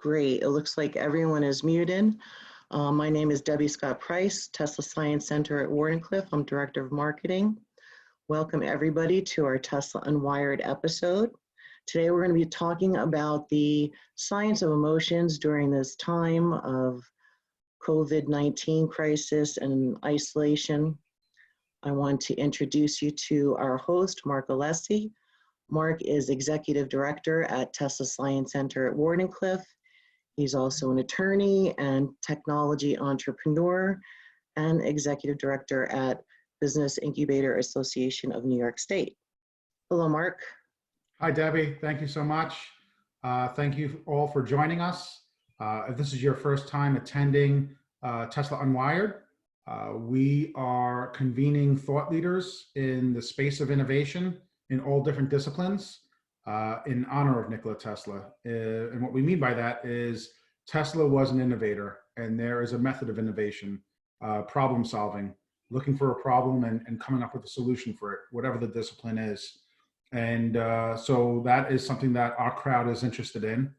Great. It looks like everyone is muted. My name is Debbie Scott Price, Tesla Science Center at Wardenclyffe. I'm Director of Marketing. Welcome everybody to our Tesla Unwired episode. Today we're going to be talking about the science of emotions during this time of COVID-19 crisis and isolation. I want to introduce you to our host, Mark Alessi. Mark is Executive Director at Tesla Science Center at Wardenclyffe. He's also an attorney and technology entrepreneur and Executive Director at Business Incubator Association of New York State. Hello, Mark. Hi, Debbie. Thank you so much. Thank you all for joining us. If this is your first time attending Tesla Unwired, we are convening thought leaders in the space of innovation in all different disciplines in honor of Nikola Tesla. And what we mean by that is Tesla was an innovator, and there is a method of innovation, problem solving, looking for a problem and coming up with a solution for it, whatever the discipline is. And so that is something that our crowd is interested in.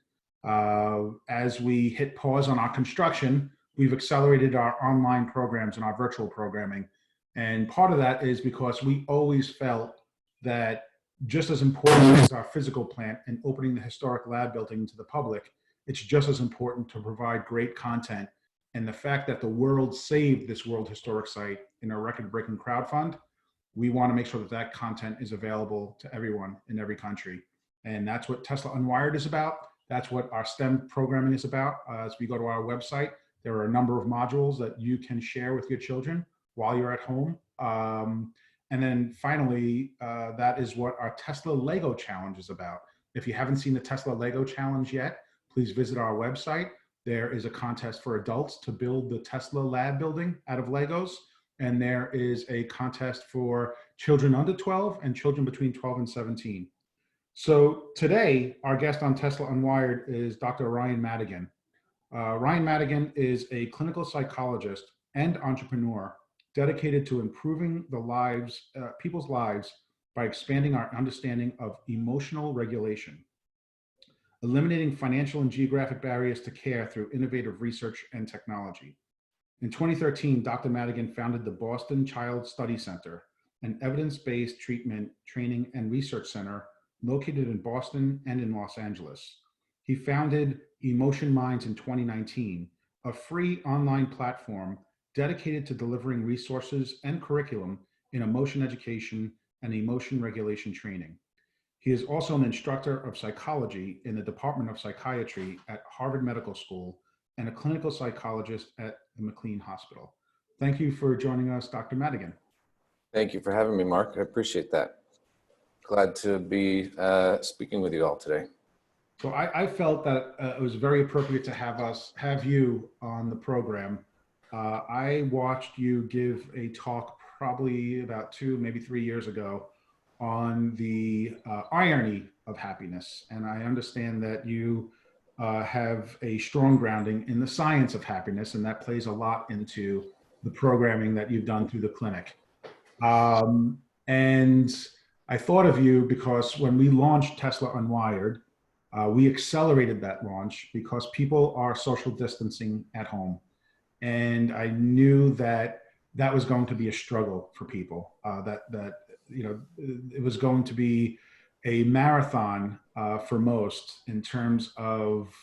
As we hit pause on our construction, we've accelerated our online programs and our virtual programming. And part of that is because we always felt that just as important as our physical plant and opening the historic lab building to the public, it's just as important to provide great content. And the fact that the world saved this World Historic Site in a record-breaking crowdfund, we want to make sure that that content is available to everyone in every country. And that's what Tesla Unwired is about. That's what our STEM programming is about. As we go to our website, there are a number of modules that you can share with your children while you're at home. And then finally, that is what our Tesla Lego Challenge is about. If you haven't seen the Tesla Lego Challenge yet, please visit our website. There is a contest for adults to build the Tesla lab building out of Legos. And there is a contest for children under 12 and children between 12 and 17. So today, our guest on Tesla Unwired is Dr. Ryan Madigan. Ryan Madigan is a clinical psychologist and entrepreneur dedicated to improving the lives, people's lives by expanding our understanding of emotional regulation, eliminating financial and geographic barriers to care through innovative research and technology. In 2013, Dr. Madigan founded the Boston Child Study Center, an evidence-based treatment, training, and research center located in Boston and in Los Angeles. He founded Emotion Minds in 2019, a free online platform dedicated to delivering resources and curriculum in emotion education and emotion regulation training. He is also an instructor of psychology in the Department of Psychiatry at Harvard Medical School and a clinical psychologist at the McLean Hospital. Thank you for joining us, Dr. Madigan. Thank you for having me, Mark. I appreciate that. Glad to be speaking with you all today. So I felt that it was very appropriate to have you on the program. I watched you give a talk probably about 2, maybe 3 years ago on the irony of happiness. And I understand that you have a strong grounding in the science of happiness, and that plays a lot into the programming that you've done through the clinic. And I thought of you because when we launched Tesla Unwired, we accelerated that launch because people are social distancing at home. And I knew that that was going to be a struggle for people, it was going to be a marathon for most in terms of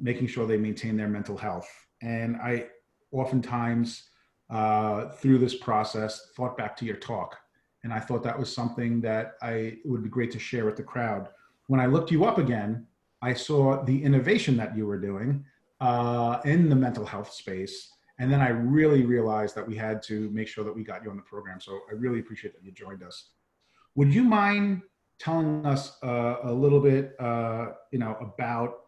making sure they maintain their mental health. And I oftentimes, through this process, thought back to your talk. And I thought that was something that it would be great to share with the crowd. When I looked you up again, I saw the innovation that you were doing in the mental health space. And then I really realized that we had to make sure that we got you on the program. So I really appreciate that you joined us. Would you mind telling us a little bit, about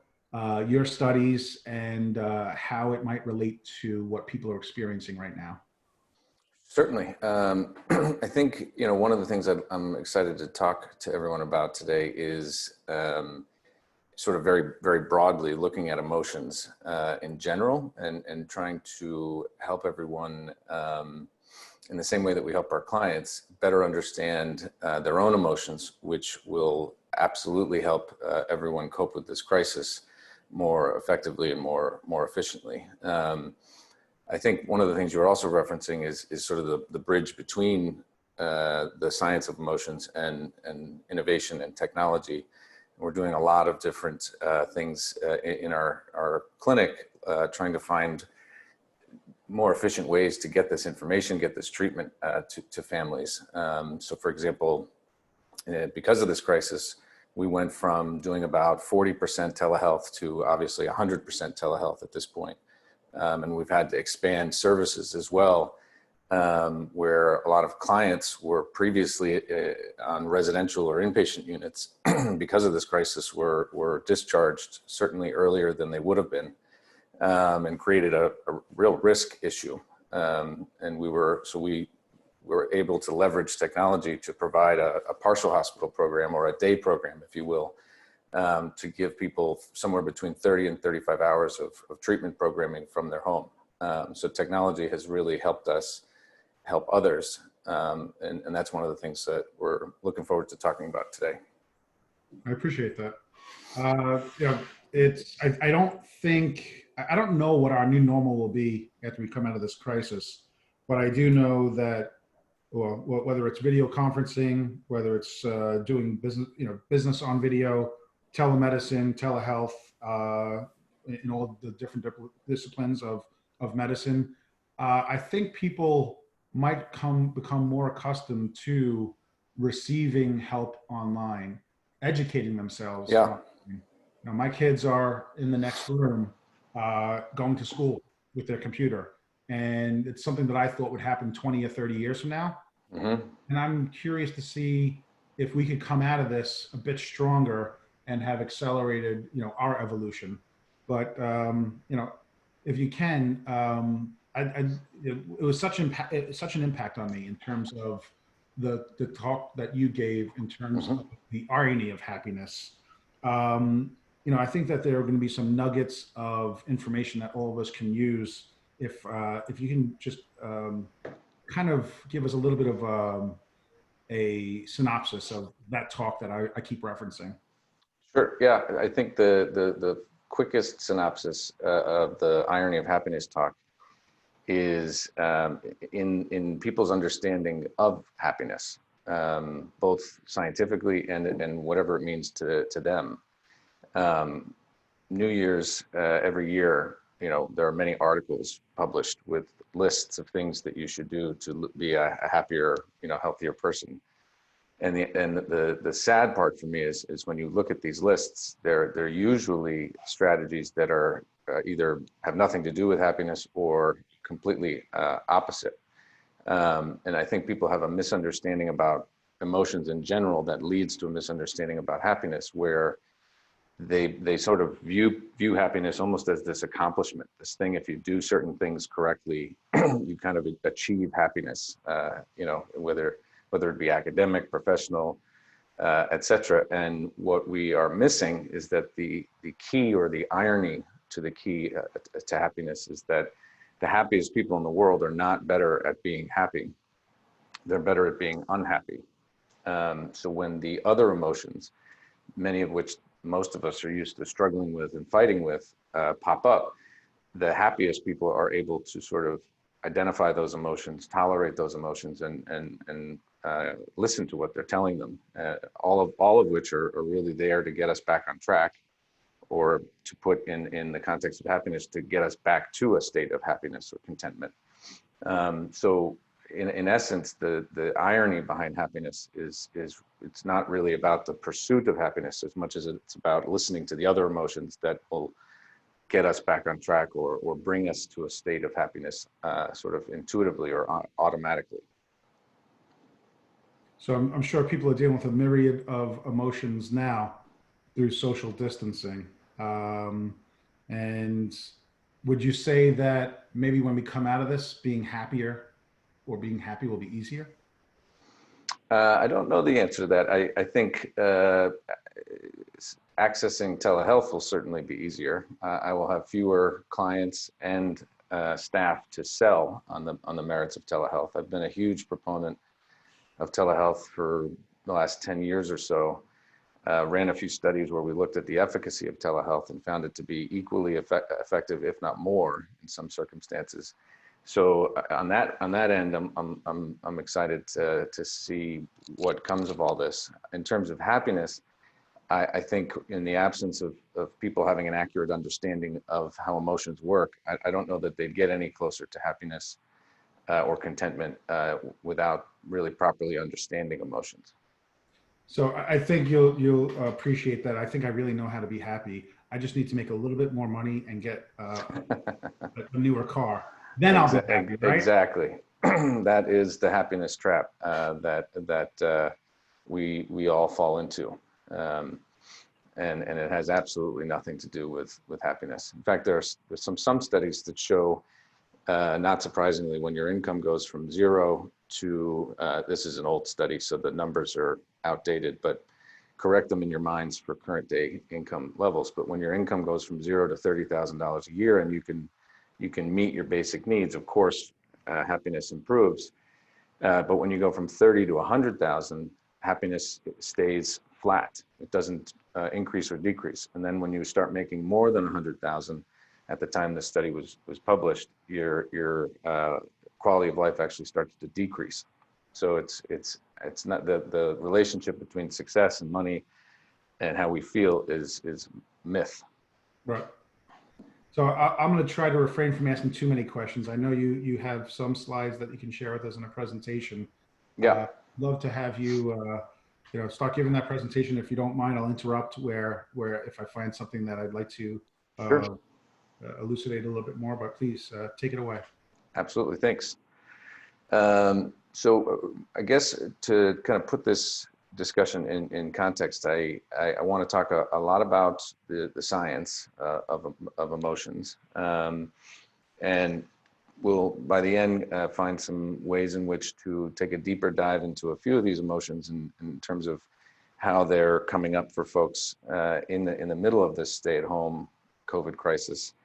your studies and how it might relate to what people are experiencing right now? Certainly. I think, one of the things that I'm excited to talk to everyone about today is sort of very, very broadly looking at emotions in general and trying to help everyone in the same way that we help our clients better understand their own emotions, which will absolutely help everyone cope with this crisis. more effectively and more efficiently. I think one of the things you were also referencing is sort of the bridge between the science of emotions and innovation and technology. We're doing a lot of different things in our clinic, trying to find more efficient ways to get this information, get this treatment to families. So for example, because of this crisis, we went from doing about 40% telehealth to obviously 100% telehealth at this point. And we've had to expand services as well, where a lot of clients were previously on residential or inpatient units because of this crisis were discharged certainly earlier than they would have been, and created a real risk issue. And we were able to leverage technology to provide a partial hospital program, or a day program, if you will, to give people somewhere between 30 and 35 hours of treatment programming from their home. So technology has really helped us help others. And that's one of the things that we're looking forward to talking about today. I appreciate that. I don't know what our new normal will be after we come out of this crisis, but I do know that, well, whether it's video conferencing, whether it's doing business on video, telemedicine, telehealth, in all the different disciplines of medicine, I think people might become more accustomed to receiving help online, educating themselves. Yeah. Now, my kids are in the next room going to school with their computer. And it's something that I thought would happen 20 or 30 years from now. Mm-hmm. And I'm curious to see if we could come out of this a bit stronger and have accelerated, our evolution. But, if you can, it was such an impact on me in terms of the talk that you gave in terms Mm-hmm. of the irony of happiness. I think that there are going to be some nuggets of information that all of us can use if you can just kind of give us a little bit of a synopsis of that talk that I keep referencing. Sure. Yeah, I think the quickest synopsis of the irony of happiness talk is in people's understanding of happiness, both scientifically and whatever it means to them. New Year's every year, there are many articles published with lists of things that you should do to be a happier, healthier person. And the sad part for me is when you look at these lists, they're usually strategies that are either have nothing to do with happiness or completely opposite. And I think people have a misunderstanding about emotions in general that leads to a misunderstanding about happiness, where they sort of view happiness almost as this accomplishment, this thing. If you do certain things correctly, you kind of achieve happiness, whether it be academic, professional, etc. And what we are missing is that the key, or the irony to the key to happiness, is that the happiest people in the world are not better at being happy. They're better at being unhappy. So when the other emotions, many of which most of us are used to struggling with and fighting with, pop up, the happiest people are able to sort of identify those emotions, tolerate those emotions, and listen to what they're telling them. All of which are really there to get us back on track, or to put in the context of happiness, to get us back to a state of happiness or contentment. So in essence, the irony behind happiness is it's not really about the pursuit of happiness as much as it's about listening to the other emotions that will get us back on track, or bring us to a state of happiness sort of intuitively or automatically. So I'm sure people are dealing with a myriad of emotions now through social distancing. And would you say that maybe when we come out of this, being happier or being happy will be easier? I don't know the answer to that. I think accessing telehealth will certainly be easier. I will have fewer clients and staff to sell on the merits of telehealth. I've been a huge proponent of telehealth for the last 10 years or so. ran a few studies where we looked at the efficacy of telehealth and found it to be equally effective, if not more, in some circumstances. So on that end, I'm excited to see what comes of all this. In terms of happiness, I think in the absence of people having an accurate understanding of how emotions work, I don't know that they'd get any closer to happiness or contentment without really properly understanding emotions. So I think you'll appreciate that. I think I really know how to be happy. I just need to make a little bit more money and get a newer car. Then I'll be happy, right? Exactly. That is the happiness trap that we all fall into. And it has absolutely nothing to do with happiness. In fact, there's some studies that show, not surprisingly, when your income goes from 0 to, this is an old study, so the numbers are outdated, but correct them in your minds for current day income levels. But when your income goes from 0 to $30,000 a year and you can meet your basic needs, of course, happiness improves. But when you go from 30 to 100,000, happiness stays flat. It doesn't increase or decrease. And then when you start making more than 100,000, at the time the study was published, your quality of life actually starts to decrease. So it's not the relationship between success and money and how we feel is myth. Right. So I'm going to try to refrain from asking too many questions. I know you have some slides that you can share with us in a presentation. Yeah. Love to have you, start giving that presentation. If you don't mind, I'll interrupt where if I find something that I'd like to Sure. Elucidate a little bit more, but please take it away. Absolutely. Thanks. So I guess to kind of put this discussion in context, I want to talk a lot about the science of emotions, and we'll by the end find some ways in which to take a deeper dive into a few of these emotions in terms of how they're coming up for folks in the middle of this stay-at-home COVID crisis,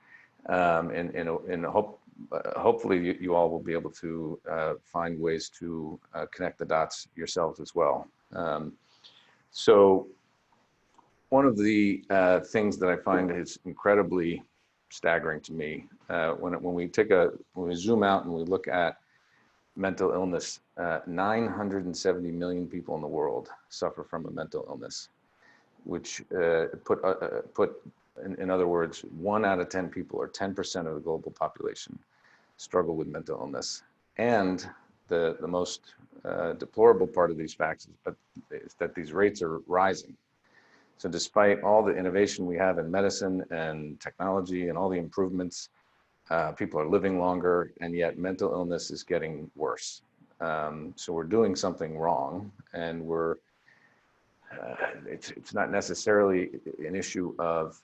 and hopefully you all will be able to find ways to connect the dots yourselves as well. So one of the things that I find is incredibly staggering to me when we zoom out and we look at mental illness, 970 million people in the world suffer from a mental illness, which put in other words, 1 out of 10 people, or 10% of the global population, struggle with mental illness. And the most deplorable part of these facts is that these rates are rising. So despite all the innovation we have in medicine and technology and all the improvements, people are living longer, and yet mental illness is getting worse. So we're doing something wrong, and it's not necessarily an issue of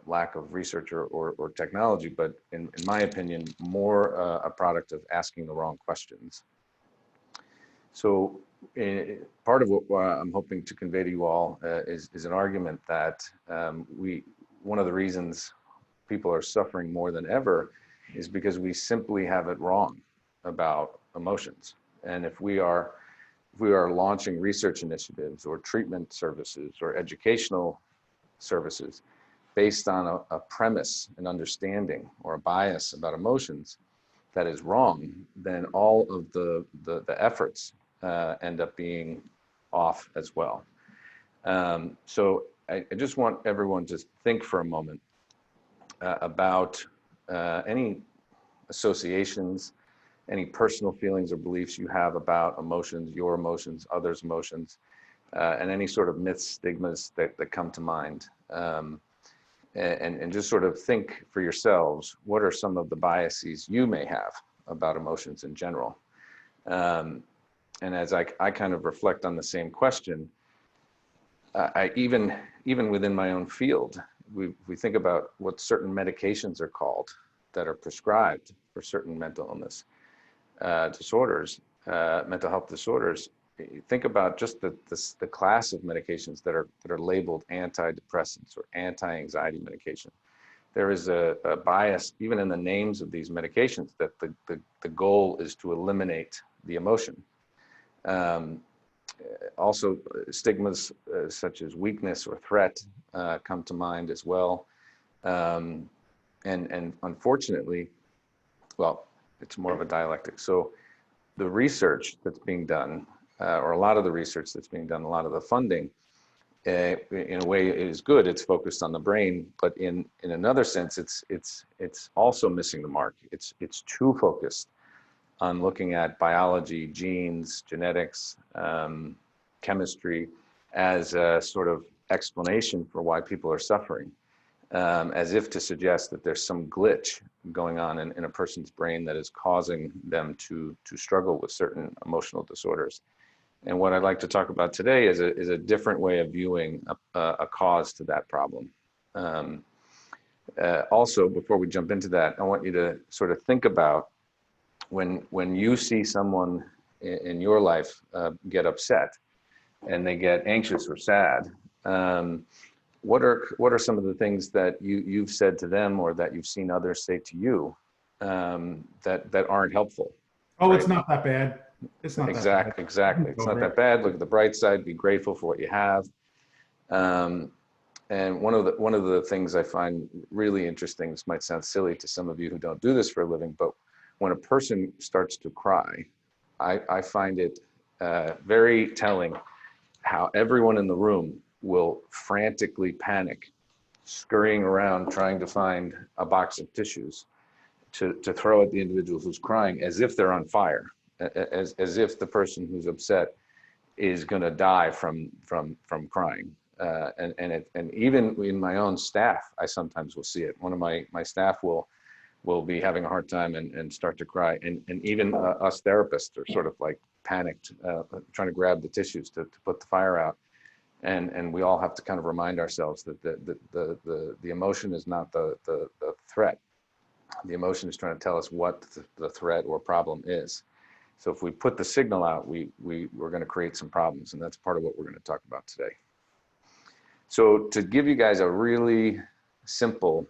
lack of research or technology, but in my opinion, more a product of asking the wrong questions. So part of what I'm hoping to convey to you all is an argument that one of the reasons people are suffering more than ever is because we simply have it wrong about emotions. And if we are launching research initiatives or treatment services or educational services based on a premise, an understanding, or a bias about emotions that is wrong, then all of the efforts end up being off as well. So I just want everyone to think for a moment about any associations, any personal feelings or beliefs you have about emotions, your emotions, others' emotions, and any sort of myths, stigmas that come to mind. And just sort of think for yourselves, what are some of the biases you may have about emotions in general? And as I kind of reflect on the same question, I even within my own field, we think about what certain medications are called that are prescribed for certain mental illness disorders, mental health disorders. Think about just the class of medications that are labeled antidepressants or anti-anxiety medication. There is a bias even in the names of these medications that the goal is to eliminate the emotion. Also, stigmas such as weakness or threat come to mind as well. And unfortunately, well, it's more of a dialectic. So the research that's being done, or a lot of the research that's being done, a lot of the funding, in a way is good. It's focused on the brain, but in another sense, it's also missing the mark. It's too focused on looking at biology, genes, genetics, chemistry as a sort of explanation for why people are suffering, as if to suggest that there's some glitch going on in a person's brain that is causing them to struggle with certain emotional disorders. And what I'd like to talk about today is a different way of viewing a cause to that problem. Also, before we jump into that, I want you to sort of think about when you see someone in your life get upset and they get anxious or sad. What are some of the things that you've said to them or that you've seen others say to you that aren't helpful? Oh, right? It's not that bad. It's not that bad. Exactly. It's not that bad. Look at the bright side. Be grateful for what you have. And one of the things I find really interesting, this might sound silly to some of you who don't do this for a living, but when a person starts to cry, I find it very telling how everyone in the room will frantically panic, scurrying around trying to find a box of tissues to throw at the individual who's crying, as if they're on fire, as if the person who's upset is going to die from crying. And even in my own staff, I sometimes will see it. One of my staff will be having a hard time and start to cry. And even us therapists are sort of like panicked, trying to grab the tissues to put the fire out. And we all have to kind of remind ourselves that the emotion is not the threat. The emotion is trying to tell us what the threat or problem is. So if we put the signal out, we're going to create some problems, and that's part of what we're going to talk about today. So to give you guys a really simple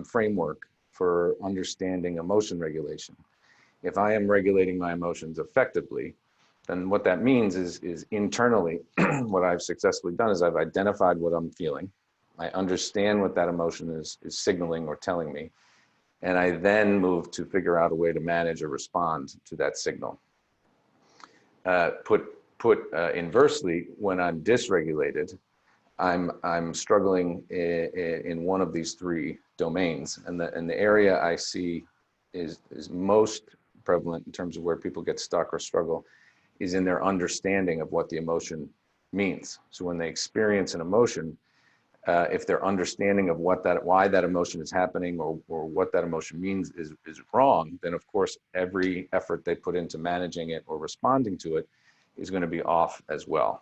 framework for understanding emotion regulation, if I am regulating my emotions effectively, then what that means is internally, what I've successfully done is I've identified what I'm feeling. I understand what that emotion is signaling or telling me. And I then move to figure out a way to manage or respond to that signal. Inversely, when I'm dysregulated, I'm struggling in one of these three domains, and the area I see is most prevalent in terms of where people get stuck or struggle is in their understanding of what the emotion means. So when they experience an emotion, if their understanding of why that emotion is happening or what that emotion means is wrong, then of course every effort they put into managing it or responding to it is going to be off as well.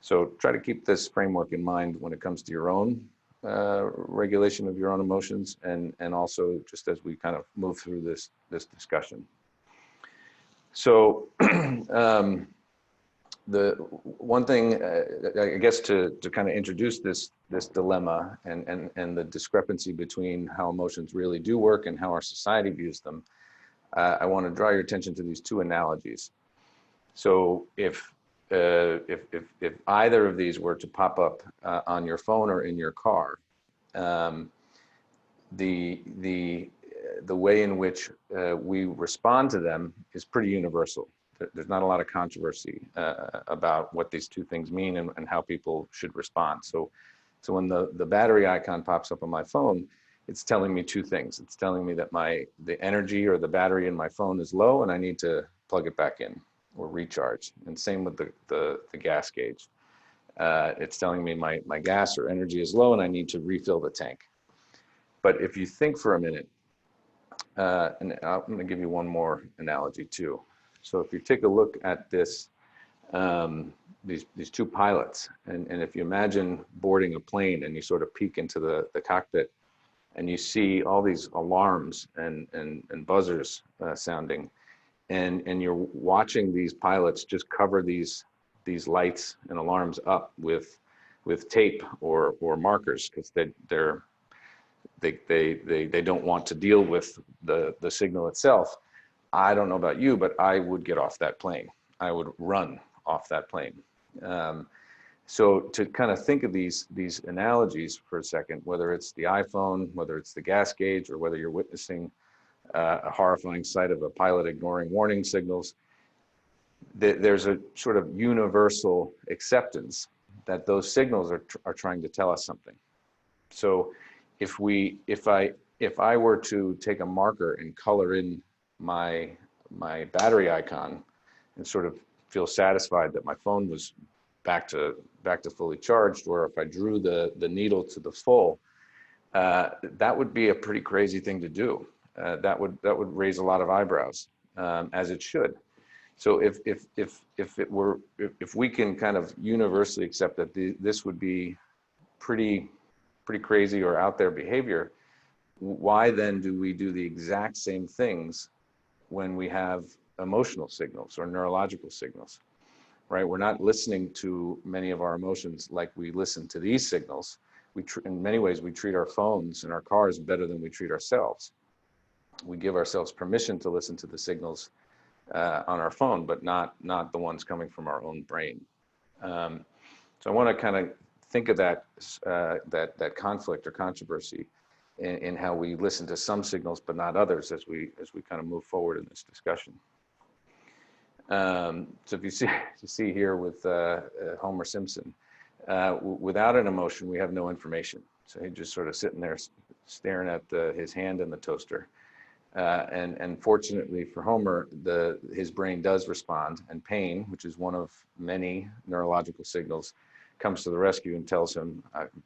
So try to keep this framework in mind when it comes to your own regulation of your own emotions, and also just as we kind of move through this discussion. So the one thing, I guess, to kind of introduce this dilemma and the discrepancy between how emotions really do work and how our society views them, I want to draw your attention to these two analogies. So if either of these were to pop up on your phone or in your car, the way in which we respond to them is pretty universal. There's not a lot of controversy about what these two things mean and how people should respond. So when the battery icon pops up on my phone, it's telling me two things. It's telling me that the energy or the battery in my phone is low and I need to plug it back in or recharge. And same with the gas gauge. It's telling me my gas or energy is low and I need to refill the tank. But if you think for a minute, and I'm going to give you one more analogy too. So if you take a look at this, these two pilots, and if you imagine boarding a plane and you sort of peek into the cockpit and you see all these alarms and buzzers sounding, and you're watching these pilots just cover these lights and alarms up with tape or markers because they don't want to deal with the signal itself. I don't know about you, but I would get off that plane. I would run off that plane. So to kind of think of these analogies for a second, whether it's the iPhone, whether it's the gas gauge, or whether you're witnessing a horrifying sight of a pilot ignoring warning signals, there's a sort of universal acceptance that those signals are trying to tell us something. So if I were to take a marker and color in my battery icon and sort of feel satisfied that my phone was back to fully charged, or if I drew the needle to the full, that would be a pretty crazy thing to do. That would raise a lot of eyebrows, as it should. So if we can kind of universally accept that this would be pretty crazy or out there behavior, why then do we do the exact same things when we have emotional signals or neurological signals, right? We're not listening to many of our emotions like we listen to these signals. In many ways, we treat our phones and our cars better than we treat ourselves. We give ourselves permission to listen to the signals on our phone, but not the ones coming from our own brain. So I want to kind of think of that conflict or controversy in how we listen to some signals but not others as we kind of move forward in this discussion. So if you see here with Homer Simpson, without an emotion, we have no information. So he's just sort of sitting there staring at his hand in the toaster. And fortunately for Homer, his brain does respond, and pain, which is one of many neurological signals, comes to the rescue and tells him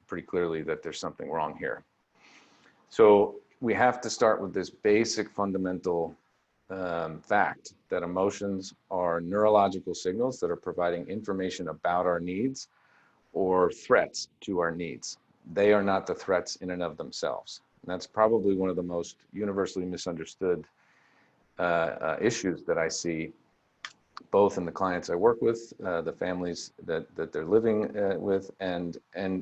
pretty clearly that there's something wrong here. So we have to start with this basic fundamental fact that emotions are neurological signals that are providing information about our needs or threats to our needs. They are not the threats in and of themselves. And that's probably one of the most universally misunderstood issues that I see, both in the clients I work with, the families that they're living with, and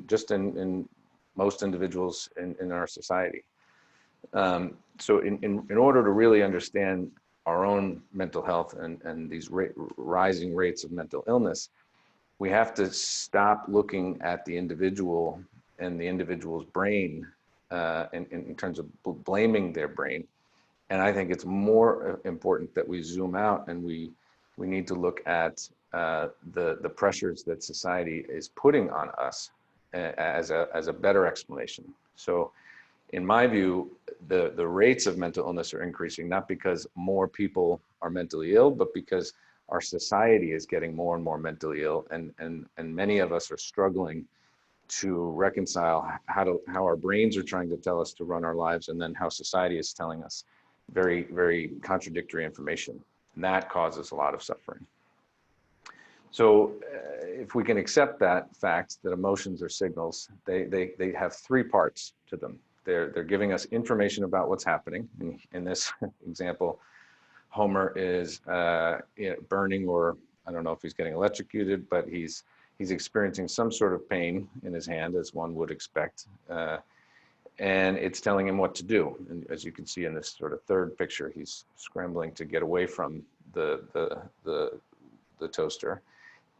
just in most individuals in our society. So in order to really understand our own mental health and these rising rates of mental illness, we have to stop looking at the individual and the individual's brain in terms of blaming their brain. And I think it's more important that we zoom out and we need to look at the pressures that society is putting on us as a better explanation. So in my view, the rates of mental illness are increasing, not because more people are mentally ill, but because our society is getting more and more mentally ill, and many of us are struggling to reconcile how our brains are trying to tell us to run our lives, and then how society is telling us very, very contradictory information. And that causes a lot of suffering. So if we can accept that fact that emotions are signals, they have three parts to them. They're giving us information about what's happening. In this example, Homer is burning, or I don't know if he's getting electrocuted, but he's experiencing some sort of pain in his hand, as one would expect. And it's telling him what to do. And as you can see in this sort of third picture, he's scrambling to get away from the toaster.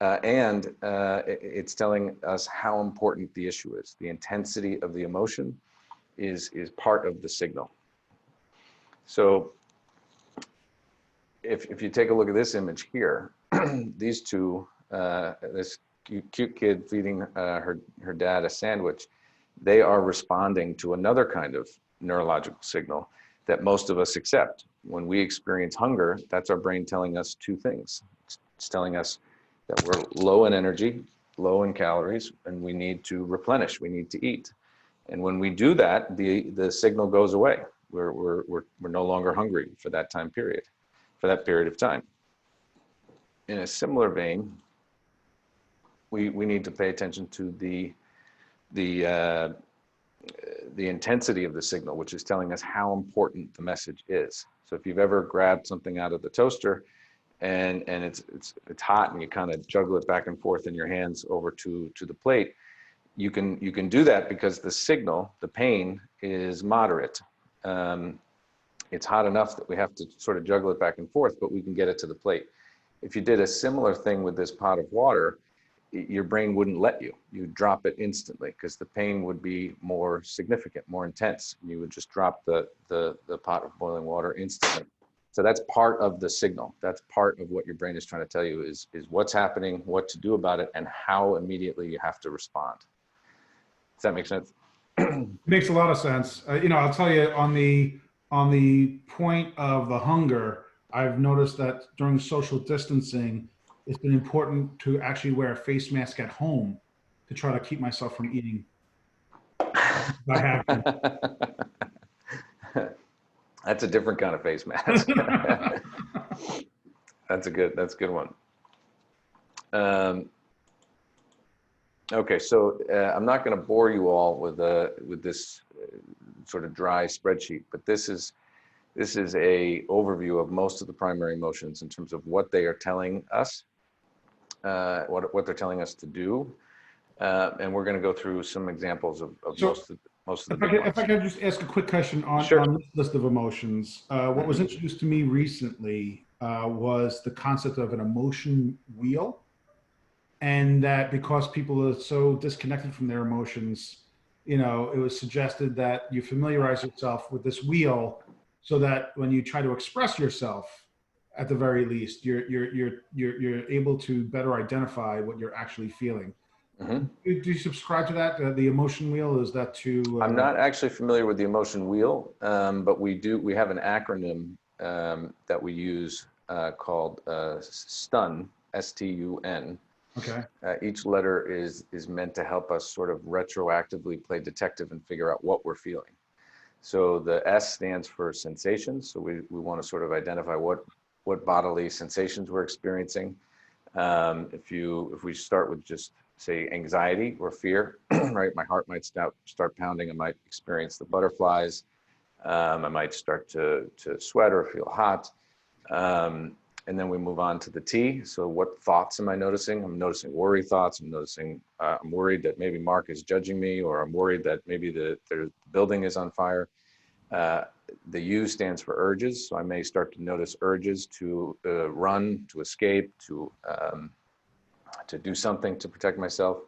And it's telling us how important the issue is. The intensity of the emotion is part of the signal. So if you take a look at this image here, these two, this cute kid feeding her dad a sandwich, they are responding to another kind of neurological signal that most of us accept. When we experience hunger, that's our brain telling us two things. It's telling us that we're low in energy, low in calories, and we need to replenish, we need to eat. And when we do that, the signal goes away. We're no longer hungry for that time period, for that period of time. In a similar vein, we need to pay attention to the intensity of the signal, which is telling us how important the message is. So if you've ever grabbed something out of the toaster and it's hot, and you kind of juggle it back and forth in your hands over to the plate, you can do that because the signal, the pain, is moderate. It's hot enough that we have to sort of juggle it back and forth, but we can get it to the plate. If you did a similar thing with this pot of water, your brain wouldn't let you. You'd drop it instantly because the pain would be more significant, more intense. You would just drop the pot of boiling water instantly. So that's part of the signal. That's part of what your brain is trying to tell you is what's happening, what to do about it, and how immediately you have to respond. Does that make sense? Makes a lot of sense. I'll tell you on the point of the hunger, I've noticed that during social distancing, it's been important to actually wear a face mask at home to try to keep myself from eating. I have to. That's a different kind of face mask. That's a good one. Okay, so I'm not going to bore you all with this sort of dry spreadsheet, but this is a overview of most of the primary emotions in terms of what they are telling us, what they're telling us to do, and we're going to go through some examples of most of the big ones. If I could just ask a quick question on this list of emotions. What was introduced to me recently was the concept of an emotion wheel. And that because people are so disconnected from their emotions, it was suggested that you familiarize yourself with this wheel so that when you try to express yourself, at the very least, you're able to better identify what you're actually feeling. Mm-hmm. Do you subscribe to that? The emotion wheel, is that too? I'm not actually familiar with the emotion wheel, but we have an acronym that we use called STUN, S-T-U-N. Okay. Each letter is meant to help us sort of retroactively play detective and figure out what we're feeling. So the S stands for sensations. So we want to sort of identify what bodily sensations we're experiencing. If we start with just say anxiety or fear, right? My heart might start pounding. I might experience the butterflies. I might start to sweat or feel hot. And then we move on to the T. So what thoughts am I noticing? I'm noticing worry thoughts. I'm worried that maybe Mark is judging me, or I'm worried that maybe the building is on fire. The U stands for urges. So I may start to notice urges to run, to escape, to do something to protect myself.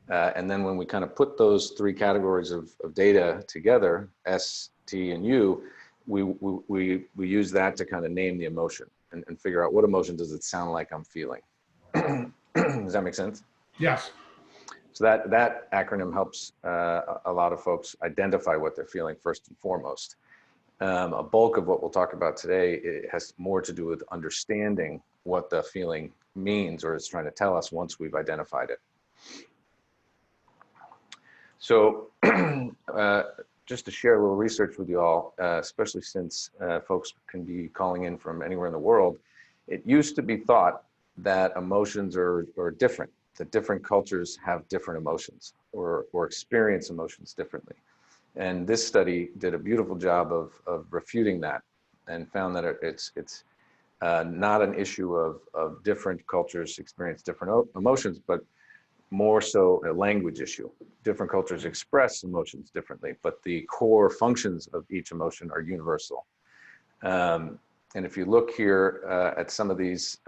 And then when we kind of put those three categories of data together, S, T, and U, we use that to kind of name the emotion and figure out what emotion does it sound like I'm feeling. Does that make sense? Yes. So that acronym helps a lot of folks identify what they're feeling first and foremost. A bulk of what we'll talk about today, it has more to do with understanding what the feeling means or is trying to tell us once we've identified it. So just to share a little research with you all, especially since folks can be calling in from anywhere in the world, it used to be thought that emotions are different, that different cultures have different emotions or experience emotions differently. And this study did a beautiful job of refuting that and found that it's not an issue of different cultures experience different emotions, but more so a language issue. Different cultures express emotions differently, but the core functions of each emotion are universal. And if you look here at some of these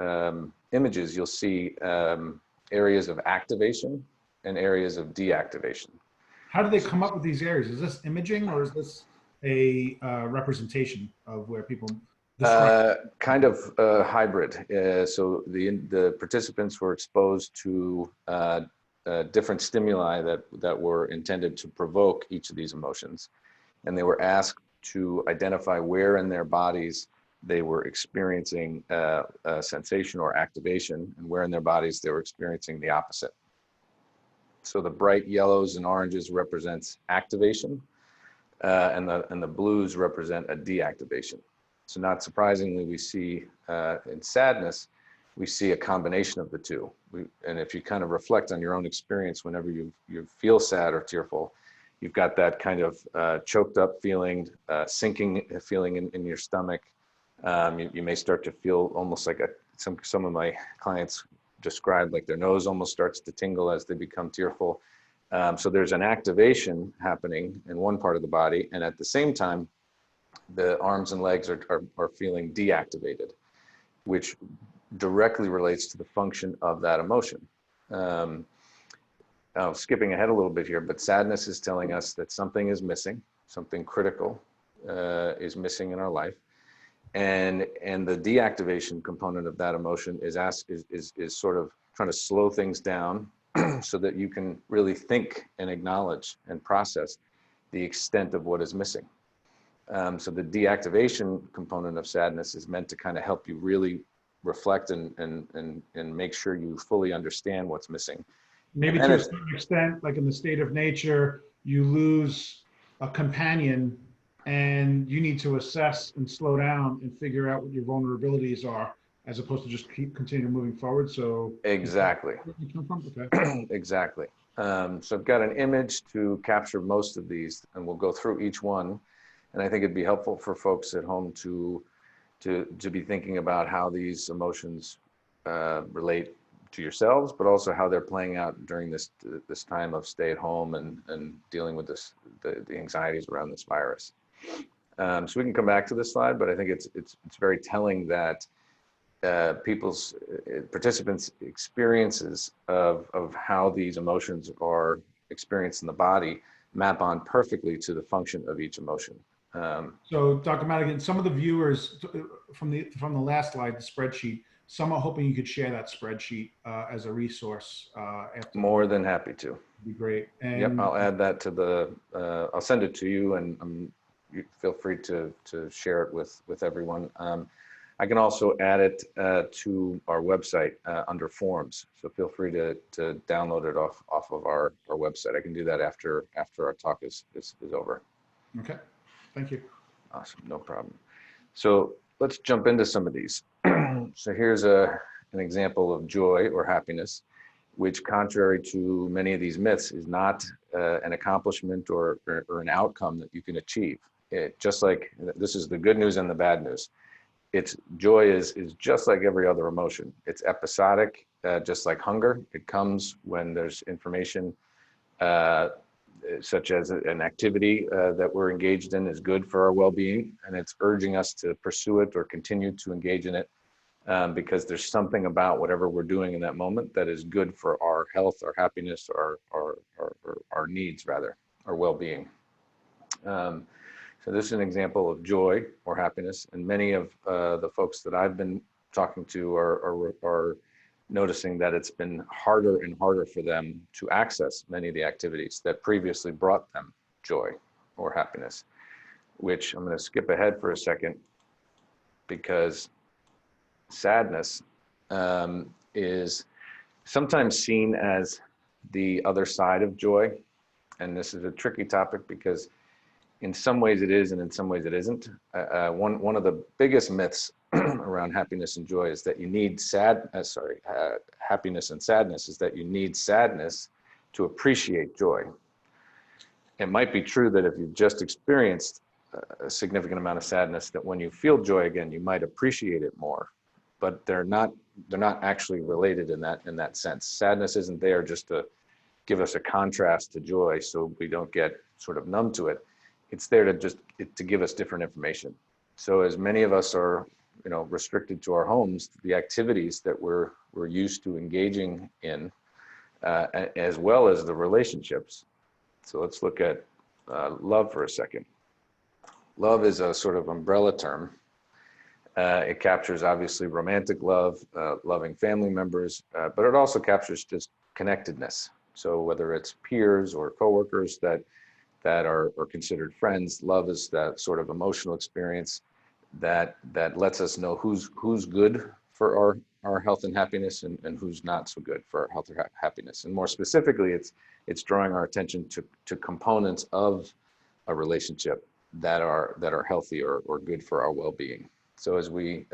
images, you'll see areas of activation and areas of deactivation. How do they come up with these areas? Is this imaging or is this a representation of where people describe? Kind of hybrid. So the participants were exposed to different stimuli that were intended to provoke each of these emotions. And they were asked to identify where in their bodies they were experiencing a sensation or activation, and where in their bodies they were experiencing the opposite. So the bright yellows and oranges represents activation, and the blues represent a deactivation. So not surprisingly, we see in sadness, we see a combination of the two. And if you kind of reflect on your own experience, whenever you feel sad or tearful, you've got that kind of choked up feeling, sinking feeling in your stomach. You may start to feel almost like some of my clients described like their nose almost starts to tingle as they become tearful. So there's an activation happening in one part of the body, and at the same time, the arms and legs are feeling deactivated, which directly relates to the function of that emotion. Skipping ahead a little bit here, but sadness is telling us that something is missing, something critical is missing in our life. And the deactivation component of that emotion is sort of trying to slow things down so that you can really think and acknowledge and process the extent of what is missing. So the deactivation component of sadness is meant to kind of help you really reflect and make sure you fully understand what's missing. Maybe to a certain extent, like in the state of nature, you lose a companion and you need to assess and slow down and figure out what your vulnerabilities are, as opposed to just continue moving forward. So exactly. Okay. Exactly. So I've got an image to capture most of these, and we'll go through each one. And I think it'd be helpful for folks at home to be thinking about how these emotions relate to yourselves, but also how they're playing out during this time of stay at home and dealing with the anxieties around this virus. So we can come back to this slide, but I think it's very telling that participants' experiences of how these emotions are experienced in the body map on perfectly to the function of each emotion. So Dr. Madigan, some of the viewers from the last slide, the spreadsheet, some are hoping you could share that spreadsheet as a resource. More than happy to. Be great. And yep, I'll add that to I'll send it to you, and you feel free to share it with everyone. I can also add it to our website under forms. So feel free to download it off of our website. I can do that after our talk is over. Okay, thank you. Awesome, no problem. So let's jump into some of these. So here's an example of joy or happiness, which, contrary to many of these myths, is not an accomplishment or an outcome that you can achieve. Just like, this is the good news and the bad news. Joy is just like every other emotion. It's episodic, just like hunger. It comes when there's information such as an activity that we're engaged in is good for our well-being, and it's urging us to pursue it or continue to engage in it because there's something about whatever we're doing in that moment that is good for our health, our happiness, our needs, rather, our well-being. So this is an example of joy or happiness, and many of the folks that I've been talking to are noticing that it's been harder and harder for them to access many of the activities that previously brought them joy or happiness, which I'm going to skip ahead for a second, because sadness is sometimes seen as the other side of joy. And this is a tricky topic because in some ways it is, and in some ways it isn't. One of the biggest myths around happiness and joy is that you need happiness and sadness is that you need sadness to appreciate joy. It might be true that if you've just experienced a significant amount of sadness, that when you feel joy again, you might appreciate it more, but they're not actually related in that sense. Sadness isn't there just to give us a contrast to joy so we don't get sort of numb to it. It's there to give us different information. So as many of us are, restricted to our homes, the activities that we're used to engaging in, as well as the relationships. So let's look at love for a second. Love is a sort of umbrella term. It captures obviously romantic love, loving family members, but it also captures just connectedness. So whether it's peers or coworkers that are considered friends, love is that sort of emotional experience that lets us know who's good for our health and happiness and who's not so good for our health or happiness. And more specifically, it's drawing our attention to components of a relationship that are healthy or good for our well-being. So as we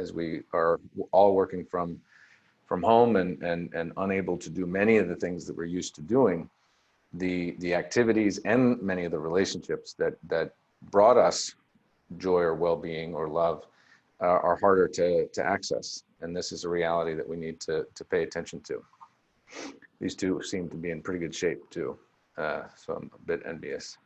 are all working from home and unable to do many of the things that we're used to doing, the activities and many of the relationships that brought us joy or well-being or love are harder to access. And this is a reality that we need to pay attention to. These two seem to be in pretty good shape too. So I'm a bit envious.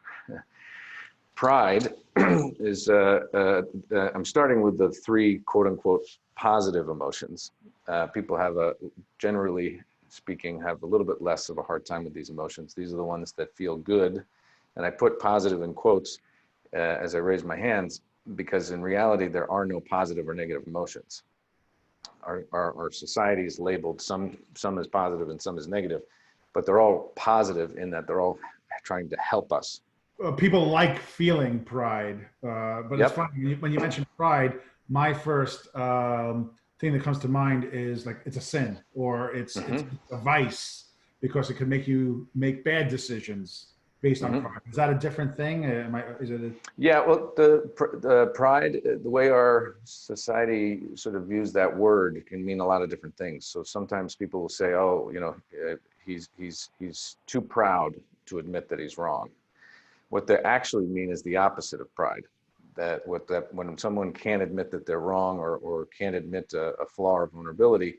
Pride is, I'm starting with the three quote unquote positive emotions. people generally speaking, have a little bit less of a hard time with these emotions. These are the ones that feel good. And I put positive in quotes as I raise my hands, because in reality, there are no positive or negative emotions. Our society is labeled some as positive and some as negative, but they're all positive in that they're all trying to help us. People like feeling pride, but Yep. it's funny when you mention pride. My first thing that comes to mind is like it's a sin, or it's a vice, because it can make you make bad decisions based on pride. Is that a different thing? Yeah, well, the pride, the way our society sort of views that word can mean a lot of different things. So sometimes people will say, oh, you know, he's too proud to admit that he's wrong. What they actually mean is the opposite of pride. That when someone can't admit that they're wrong, or can't admit a flaw or vulnerability,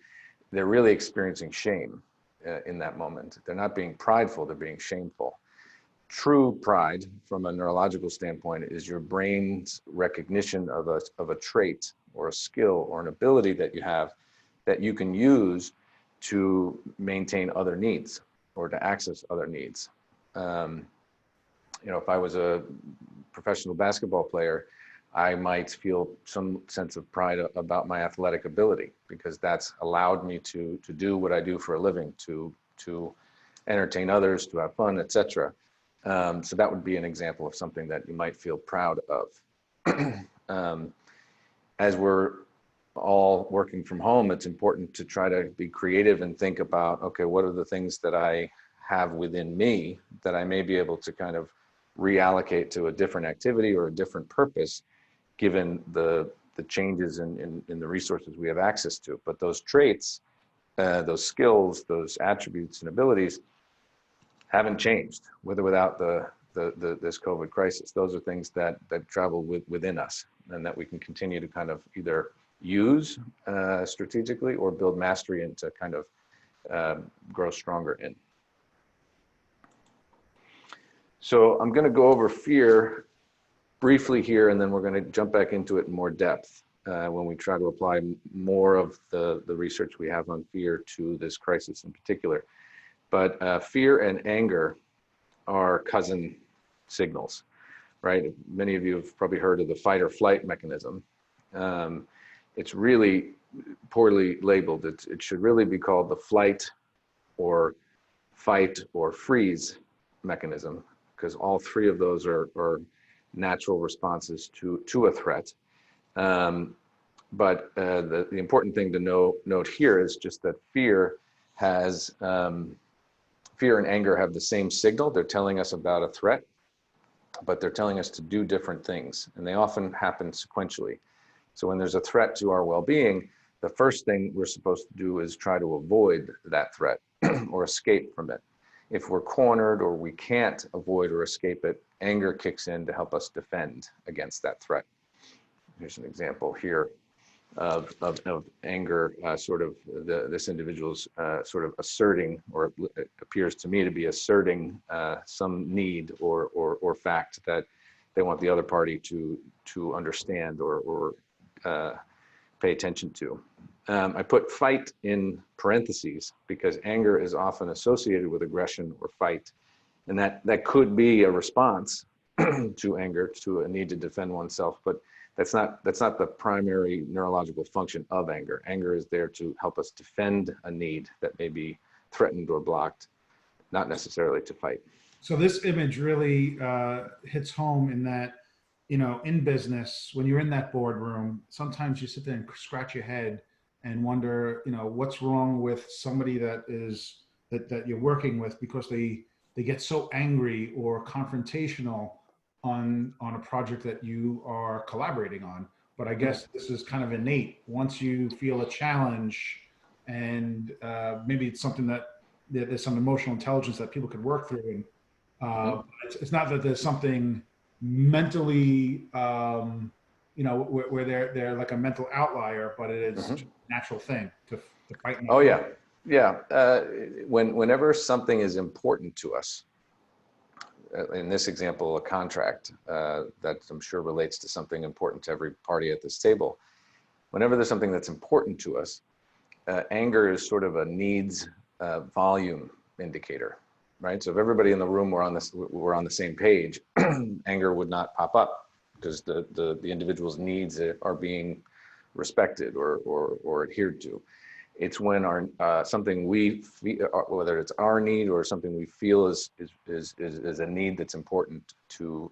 they're really experiencing shame in that moment. They're not being prideful, they're being shameful. True pride, from a neurological standpoint, is your brain's recognition of a trait or a skill or an ability that you have that you can use to maintain other needs or to access other needs. You know, if I was a professional basketball player, I might feel some sense of pride about my athletic ability, because that's allowed me to do what I do for a living, to entertain others, to have fun, etc. So that would be an example of something that you might feel proud of. As we're all working from home, it's important to try to be creative and think about, okay, what are the things that I have within me that I may be able to kind of reallocate to a different activity or a different purpose, given the changes in the resources we have access to. But those traits, those skills, those attributes and abilities haven't changed, with or without this COVID crisis. Those are things that travel within us, and that we can continue to kind of either use strategically or build mastery into kind of grow stronger in. So I'm going to go over fear briefly here, and then we're going to jump back into it in more depth when we try to apply more of the research we have on fear to this crisis in particular. But fear and anger are cousin signals, right? Many of you have probably heard of the fight or flight mechanism. It's really poorly labeled. It should really be called the flight or fight or freeze mechanism, because all three of those are natural responses to a threat. But the important thing to note here is just that fear and anger have the same signal. They're telling us about a threat, but they're telling us to do different things, and they often happen sequentially. So when there's a threat to our well-being, the first thing we're supposed to do is try to avoid that threat or escape from it. If we're cornered or we can't avoid or escape it, anger kicks in to help us defend against that threat. Here's an example here of anger, this individual's sort of asserting, or it appears to me to be asserting some need or fact that they want the other party to understand or pay attention to. I put fight in parentheses because anger is often associated with aggression or fight, and that could be a response to anger, to a need to defend oneself, but that's not the primary neurological function of anger. Anger is there to help us defend a need that may be threatened or blocked, not necessarily to fight. So this image really hits home in that, you know, in business, when you're in that boardroom, sometimes you sit there and scratch your head and wonder, you know, what's wrong with somebody that you're working with, because they get so angry or confrontational on a project that you are collaborating on. But I guess this is kind of innate. Once you feel a challenge, and maybe it's something that there's some emotional intelligence that people could work through, and it's not that there's something mentally, you know, where they're like a mental outlier, but it is just a natural thing to fight. Oh yeah, yeah. Whenever something is important to us, in this example, a contract that I'm sure relates to something important to every party at this table. Whenever there's something that's important to us, anger is sort of a needs volume indicator, right? So if everybody in the room were on the same page, anger would not pop up because the individual's needs are being respected or adhered to. It's when our something we feel, whether it's our need or something we feel is a need that's important to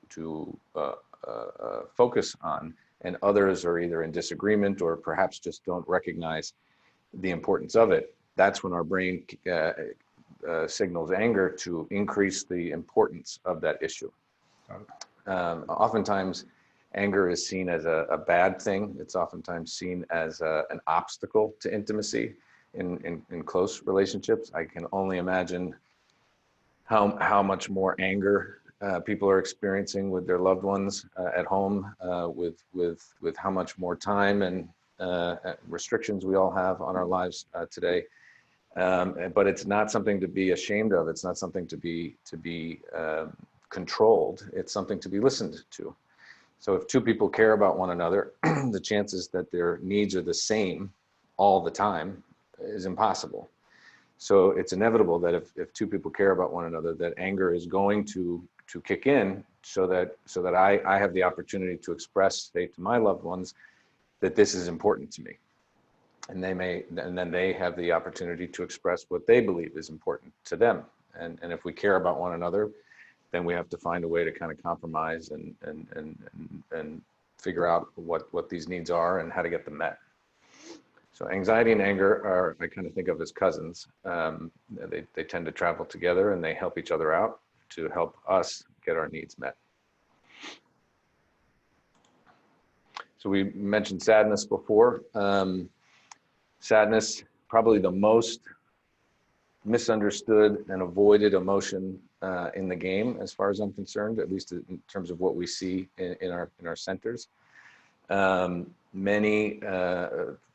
focus on, and others are either in disagreement or perhaps just don't recognize the importance of it. That's when our brain signals anger to increase the importance of that issue. Oftentimes, anger is seen as a bad thing. It's oftentimes seen as an obstacle to intimacy in close relationships. I can only imagine how much more anger people are experiencing with their loved ones at home, with how much more time and restrictions we all have on our lives today. But it's not something to be ashamed of. It's not something to be controlled. It's something to be listened to. So if two people care about one another, the chances that their needs are the same all the time is impossible. So it's inevitable that if two people care about one another, that anger is going to kick in, so that I have the opportunity to express, say, to my loved ones that this is important to me. And then they have the opportunity to express what they believe is important to them. And if we care about one another, then we have to find a way to kind of compromise and figure out what these needs are and how to get them met. So anxiety and anger are, I kind of think of as cousins. They tend to travel together, and they help each other out to help us get our needs met. So we mentioned sadness before. Sadness, probably the most misunderstood and avoided emotion in the game, as far as I'm concerned, at least in terms of what we see in our centers. Many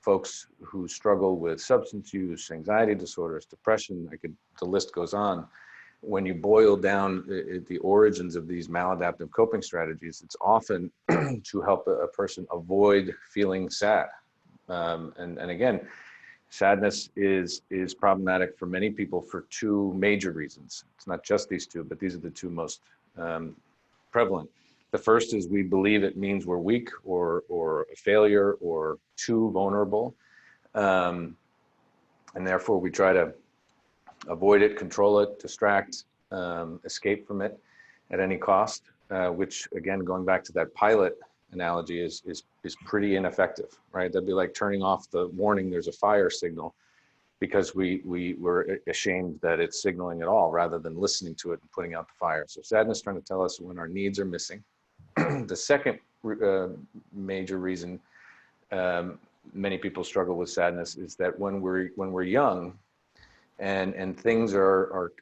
folks who struggle with substance use, anxiety disorders, depression, the list goes on. When you boil down the origins of these maladaptive coping strategies, it's often to help a person avoid feeling sad. And again, sadness is problematic for many people for two major reasons. It's not just these two, but these are the two most prevalent. The first is we believe it means we're weak or a failure or too vulnerable. And therefore we try to avoid it, control it, distract, escape from it at any cost, which again, going back to that pilot analogy is pretty ineffective, right? That'd be like turning off the warning there's a fire signal because we were ashamed that it's signaling at all, rather than listening to it and putting out the fire. So sadness trying to tell us when our needs are missing. The second major reason many people struggle with sadness is that when we're young and things are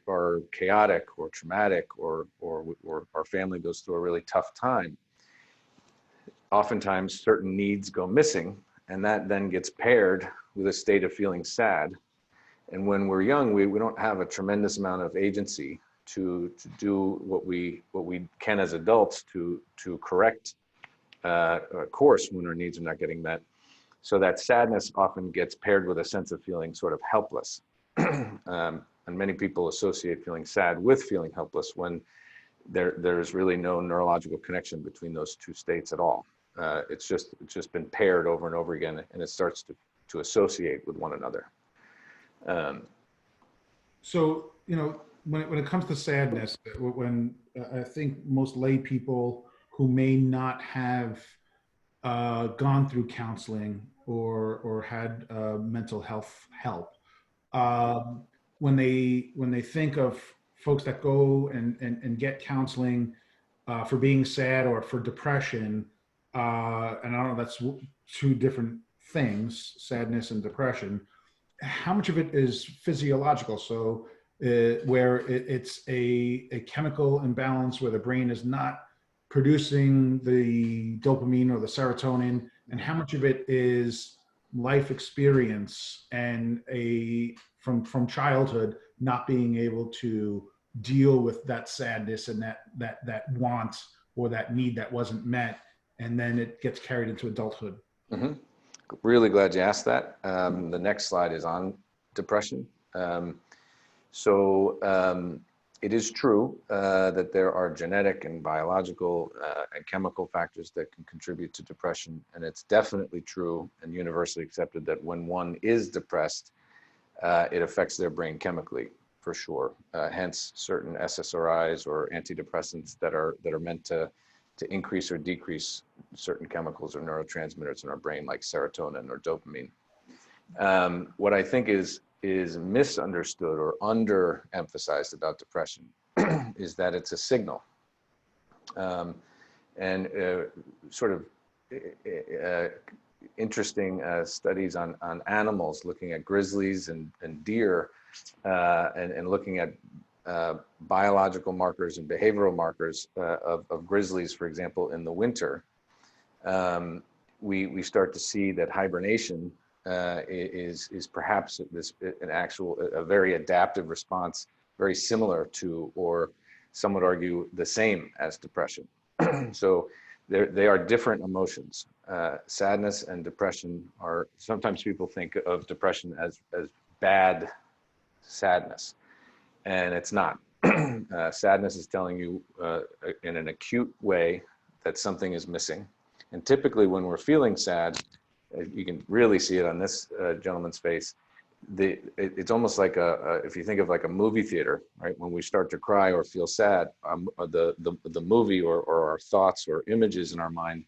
chaotic or traumatic or our family goes through a really tough time, oftentimes certain needs go missing, and that then gets paired with a state of feeling sad. And when we're young, we don't have a tremendous amount of agency to do what we can as adults to correct a course when our needs are not getting met. So that sadness often gets paired with a sense of feeling sort of helpless. And many people associate feeling sad with feeling helpless when there's really no neurological connection between those two states at all. It's just been paired over and over again, and it starts to associate with one another. So, when it comes to sadness, when I think most lay people who may not have gone through counseling or had mental health help, when they think of folks that go and get counseling for being sad or for depression, and I don't know, that's two different things, sadness and depression. How much of it is physiological? So where it's a chemical imbalance where the brain is not producing the dopamine or the serotonin, and how much of it is life experience and from childhood not being able to deal with that sadness and that want or that need that wasn't met, and then it gets carried into adulthood. Mm-hmm. Really glad you asked that. The next slide is on depression. It is true that there are genetic and biological and chemical factors that can contribute to depression. And it's definitely true and universally accepted that when one is depressed, it affects their brain chemically, for sure. Hence, certain SSRIs or antidepressants that are meant to increase or decrease certain chemicals or neurotransmitters in our brain, like serotonin or dopamine. What I think is misunderstood or underemphasized about depression is that it's a signal. Interesting studies on animals, looking at grizzlies and deer, and looking at biological markers and behavioral markers of grizzlies, for example, in the winter. We start to see that hibernation is perhaps a very adaptive response, very similar to, or some would argue, the same as depression. So they are different emotions. Sadness and depression are, sometimes people think of depression as bad sadness, and it's not. Sadness is telling you in an acute way that something is missing. And typically when we're feeling sad, you can really see it on this gentleman's face. It's almost like if you think of like a movie theater, right? When we start to cry or feel sad, the movie or our thoughts or images in our mind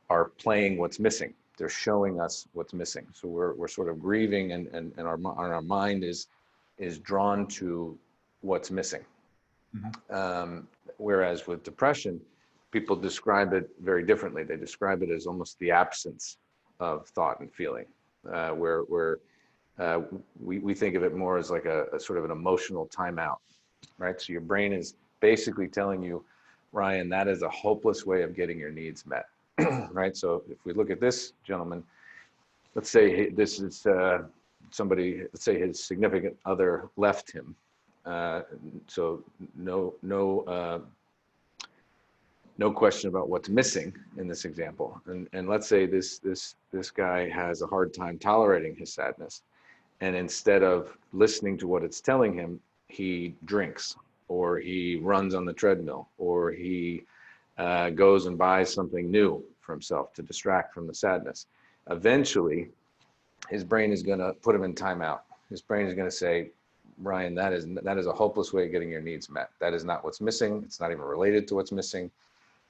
are playing what's missing. They're showing us what's missing. So we're sort of grieving, and our mind is drawn to what's missing. Mm-hmm. Whereas with depression, people describe it very differently. They describe it as almost the absence of thought and feeling, where we think of it more as like a sort of an emotional timeout, right? So your brain is basically telling you, Ryan, that is a hopeless way of getting your needs met, right? So if we look at this gentleman, let's say this is somebody, let's say his significant other left him. So no question about what's missing in this example. And let's say this guy has a hard time tolerating his sadness. And instead of listening to what it's telling him, he drinks, or he runs on the treadmill, or he goes and buys something new for himself to distract from the sadness. Eventually, his brain is going to put him in timeout. His brain is going to say, Ryan, that is a hopeless way of getting your needs met. That is not what's missing. It's not even related to what's missing.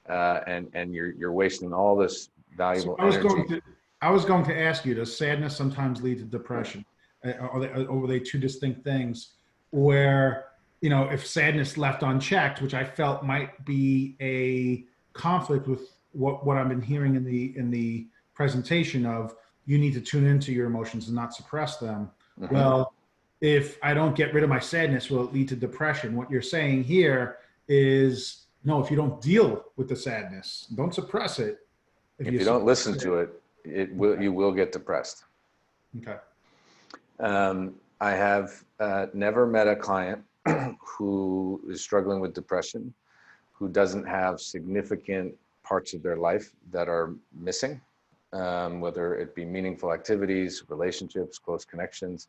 And you're wasting all this valuable energy. I was going to ask you, does sadness sometimes lead to depression? Are they two distinct things? Where, if sadness left unchecked, which I felt might be a conflict with what I've been hearing in the presentation of, you need to tune into your emotions and not suppress them. Mm-hmm. Well, if I don't get rid of my sadness, will it lead to depression? What you're saying here is, no, if you don't deal with the sadness, don't suppress it. If you don't listen to it, you will get depressed. Okay. I have never met a client who is struggling with depression, who doesn't have significant parts of their life that are missing, whether it be meaningful activities, relationships, close connections.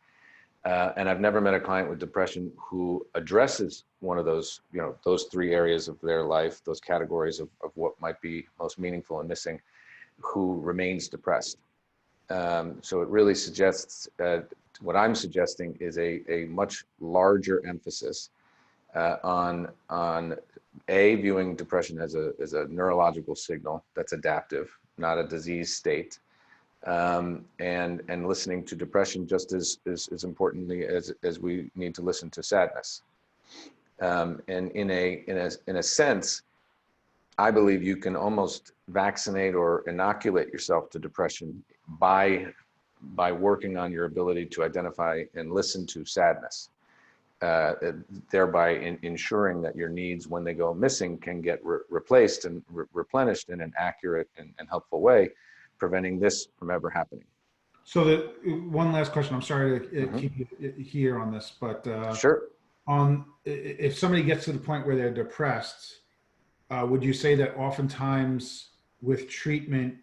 And I've never met a client with depression who addresses one of those, those three areas of their life, those categories of what might be most meaningful and missing, who remains depressed. So it really suggests, what I'm suggesting is a much larger emphasis on viewing depression as a neurological signal that's adaptive, not a disease state. And listening to depression just as importantly as we need to listen to sadness. And in a sense, I believe you can almost vaccinate or inoculate yourself to depression by working on your ability to identify and listen to sadness, thereby ensuring that your needs, when they go missing, can get replaced and replenished in an accurate and helpful way, preventing this from ever happening. So one last question. I'm sorry to keep you here on this, but sure. If somebody gets to the point where they're depressed, would you say that oftentimes with treatment,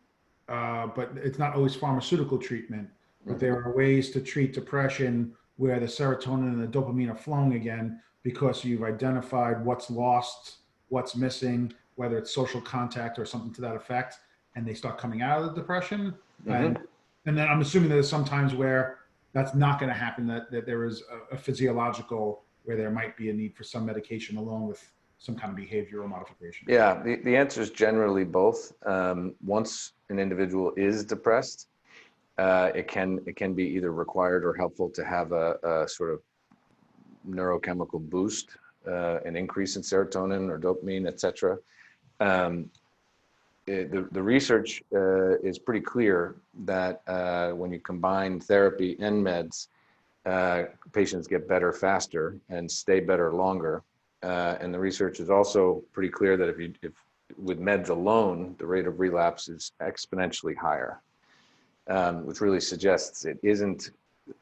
but it's not always pharmaceutical treatment. But there Mhm. are ways to treat depression where the serotonin and the dopamine are flowing again because you've identified what's lost, what's missing, whether it's social contact or something to that effect, and they start coming out of the depression. And Mhm. and then I'm assuming there's some times where that's not going to happen, that there is a physiological where there might be a need for some medication along with some kind of behavioral modification. Yeah, the answer is generally both. Once an individual is depressed, it can be either required or helpful to have a sort of neurochemical boost, an increase in serotonin or dopamine, etc. Um, the research is pretty clear that when you combine therapy and meds, patients get better faster and stay better longer. And the research is also pretty clear that if with meds alone, the rate of relapse is exponentially higher, which really suggests it isn't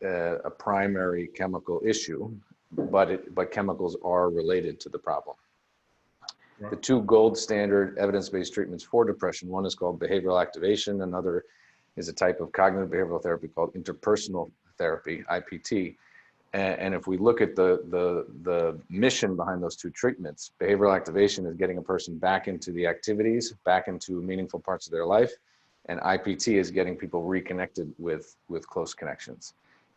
a primary chemical issue, but chemicals are related to the problem. The Right. two gold standard evidence-based treatments for depression, one is called behavioral activation, another is a type of cognitive behavioral therapy called interpersonal therapy, IPT. And if we look at the mission behind those two treatments, behavioral activation is getting a person back into the activities, back into meaningful parts of their life, and IPT is getting people reconnected with close connections.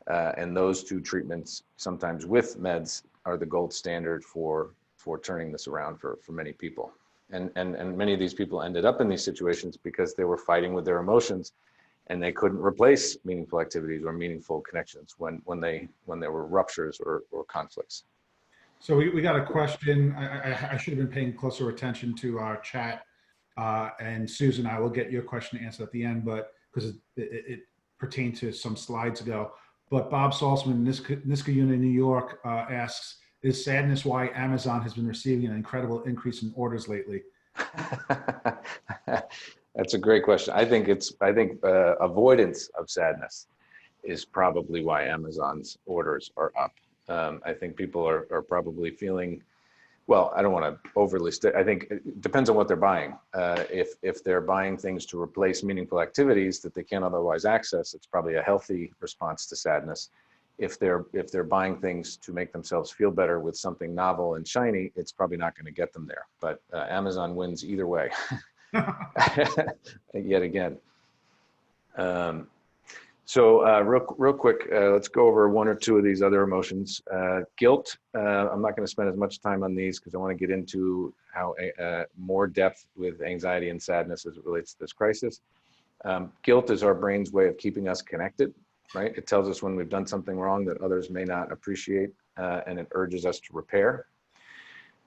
And those two treatments, sometimes with meds, are the gold standard for turning this around for many people. And many of these people ended up in these situations because they were fighting with their emotions and they couldn't replace meaningful activities or meaningful connections when there were ruptures or conflicts. So we got a question. I should have been paying closer attention to our chat. And Susan, I will get your question answered at the end, but because it pertained to some slides ago. But Bob Salzman, Niskayuna, New York, asks, is sadness why Amazon has been receiving an incredible increase in orders lately? That's a great question. I think avoidance of sadness is probably why Amazon's orders are up. I think people are probably feeling, well, I don't want to overly I think it depends on what they're buying. If they're buying things to replace meaningful activities that they can't otherwise access, it's probably a healthy response to sadness. If they're buying things to make themselves feel better with something novel and shiny, it's probably not going to get them there. But Amazon wins either way. Yet again. Um, so real quick, let's go over one or two of these other emotions. Guilt. I'm not going to spend as much time on these because I want to get into how more depth with anxiety and sadness as it relates to this crisis. Guilt is our brain's way of keeping us connected, right? It tells us when we've done something wrong that others may not appreciate, and it urges us to repair.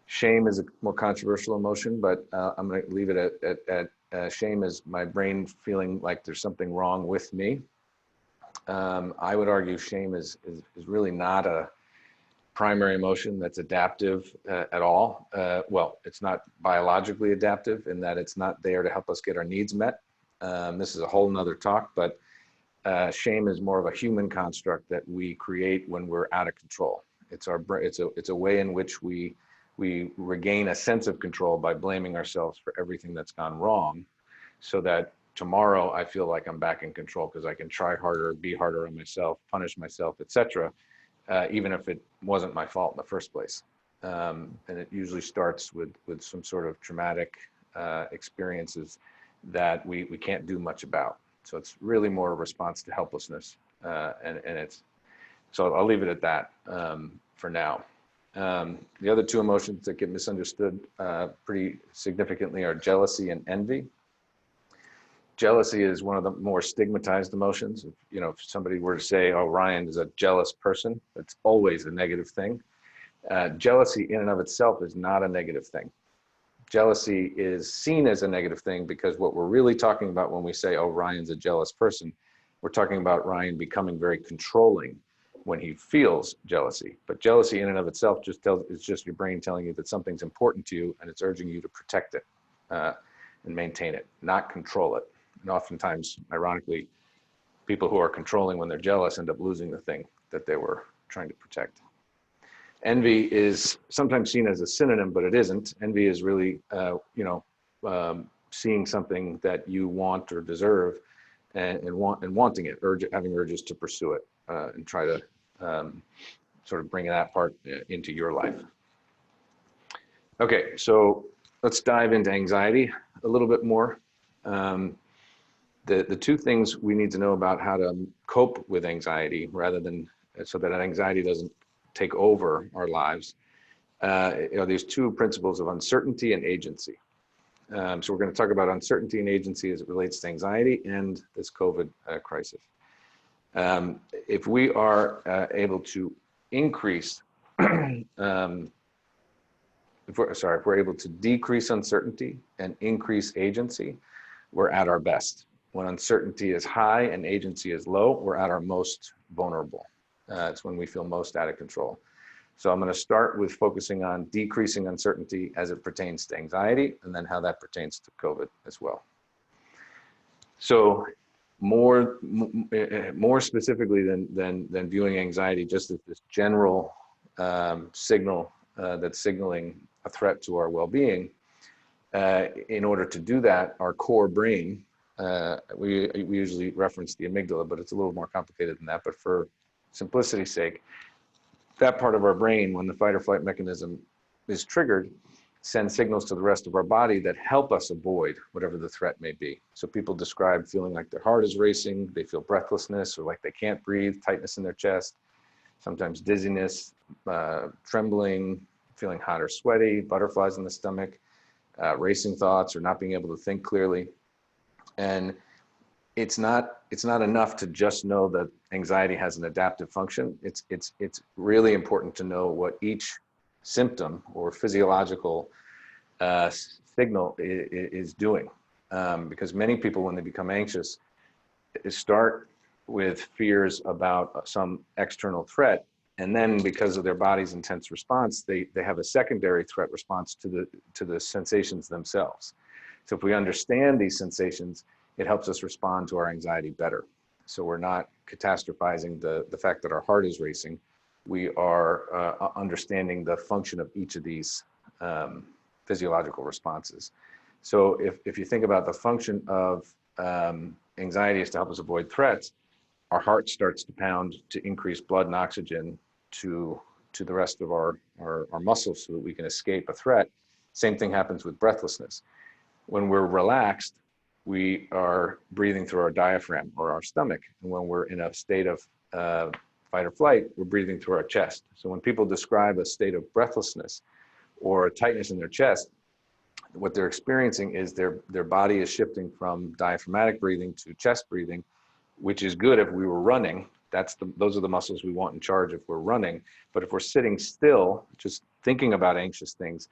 Shame is a more controversial emotion, but I'm going to leave it at shame is my brain feeling like there's something wrong with me. I would argue shame is really not a primary emotion that's adaptive at all. Well, it's not biologically adaptive in that it's not there to help us get our needs met. This is a whole nother talk, but shame is more of a human construct that we create when we're out of control. It's a way in which we regain a sense of control by blaming ourselves for everything that's gone wrong, so that tomorrow I feel like I'm back in control because I can try harder, be harder on myself, punish myself, etc., even if it wasn't my fault in the first place. And it usually starts with some sort of traumatic experiences that we can't do much about. So it's really more a response to helplessness, and it's, so I'll leave it at that for now. The other two emotions that get misunderstood pretty significantly are jealousy and envy. Jealousy is one of the more stigmatized emotions. If somebody were to say, oh, Ryan is a jealous person, it's always a negative thing. Jealousy in and of itself is not a negative thing. Jealousy is seen as a negative thing because what we're really talking about when we say, oh, Ryan's a jealous person, we're talking about Ryan becoming very controlling when he feels jealousy. But jealousy in and of itself it's just your brain telling you that something's important to you and it's urging you to protect it and maintain it, not control it. And oftentimes, ironically, people who are controlling when they're jealous end up losing the thing that they were trying to protect. Envy is sometimes seen as a synonym, but it isn't. Envy is really, seeing something that you want or deserve, and wanting it, having urges to pursue it, and try to sort of bring that part into your life. Okay, so let's dive into anxiety a little bit more. The two things we need to know about how to cope with anxiety, rather than so that anxiety doesn't take over our lives, these two principles of uncertainty and agency. So we're going to talk about uncertainty and agency as it relates to anxiety and this COVID crisis. If we are able to increase, if we're able to decrease uncertainty and increase agency, we're at our best. When uncertainty is high and agency is low, we're at our most vulnerable. It's when we feel most out of control. So I'm going to start with focusing on decreasing uncertainty as it pertains to anxiety, and then how that pertains to COVID as well. So more specifically than viewing anxiety just as this general signal that's signaling a threat to our well-being, in order to do that, our core brain, we usually reference the amygdala, but it's a little more complicated than that. But for simplicity's sake, that part of our brain, when the fight or flight mechanism is triggered, sends signals to the rest of our body that help us avoid whatever the threat may be. So people describe feeling like their heart is racing, they feel breathlessness, or like they can't breathe, tightness in their chest, sometimes dizziness, trembling, feeling hot or sweaty, butterflies in the stomach, racing thoughts, or not being able to think clearly. And it's not enough to just know that anxiety has an adaptive function. It's really important to know what each symptom or physiological signal is doing, because many people, when they become anxious, start with fears about some external threat, and then because of their body's intense response, they have a secondary threat response to the sensations themselves. So if we understand these sensations, it helps us respond to our anxiety better. So we're not catastrophizing the fact that our heart is racing. We are understanding the function of each of these physiological responses. So if you think about the function of anxiety is to help us avoid threats, our heart starts to pound to increase blood and oxygen to the rest of our muscles so that we can escape a threat. Same thing happens with breathlessness. When we're relaxed, we are breathing through our diaphragm or our stomach. And when we're in a state of fight or flight, we're breathing through our chest. So when people describe a state of breathlessness or a tightness in their chest, what they're experiencing is their body is shifting from diaphragmatic breathing to chest breathing, which is good if we were running. Those are the muscles we want in charge if we're running. But if we're sitting still, just thinking about anxious things,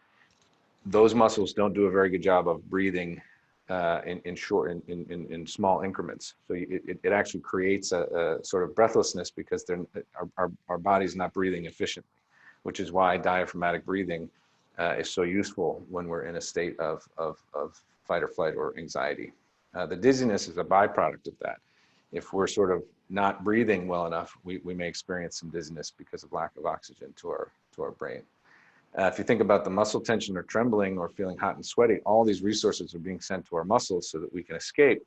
those muscles don't do a very good job of breathing in small increments. So it actually creates a sort of breathlessness because our body's not breathing efficiently, which is why diaphragmatic breathing is so useful when we're in a state of fight or flight or anxiety. The dizziness is a byproduct of that. If we're sort of not breathing well enough, we may experience some dizziness because of lack of oxygen to our brain. If you think about the muscle tension or trembling or feeling hot and sweaty, all these resources are being sent to our muscles so that we can escape,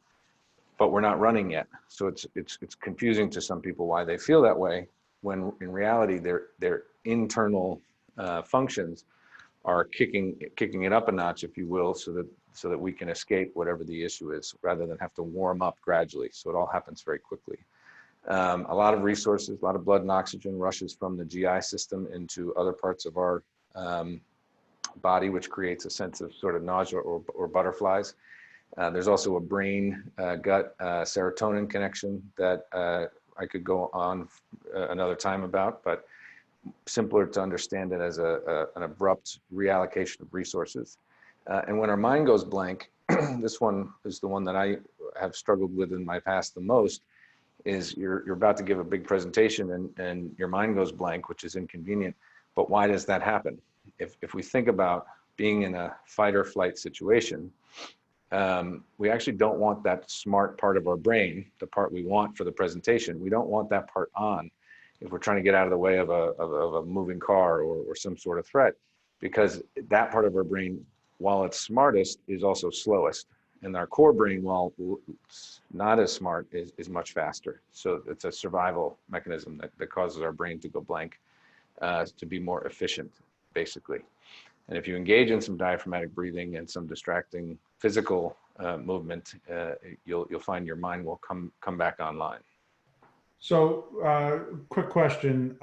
but we're not running yet. So it's confusing to some people why they feel that way, when in reality their internal functions are kicking it up a notch, if you will, so that we can escape whatever the issue is, rather than have to warm up gradually. So it all happens very quickly. A lot of resources, a lot of blood and oxygen rushes from the GI system into other parts of our body, which creates a sense of sort of nausea or butterflies. There's also a brain gut serotonin connection that I could go on another time about, but simpler to understand it as an abrupt reallocation of resources. And when our mind goes blank, this one is the one that I have struggled with in my past the most, is you're about to give a big presentation and your mind goes blank, which is inconvenient. But why does that happen? If we think about being in a fight or flight situation, we actually don't want that smart part of our brain, the part we want for the presentation. We don't want that part on if we're trying to get out of the way of a moving car or some sort of threat, because that part of our brain, while it's smartest, is also slowest. And our core brain, while not as smart, is much faster. So it's a survival mechanism that causes our brain to go blank, to be more efficient, basically. And if you engage in some diaphragmatic breathing and some distracting physical movement, you'll find your mind will come back online. So, quick question.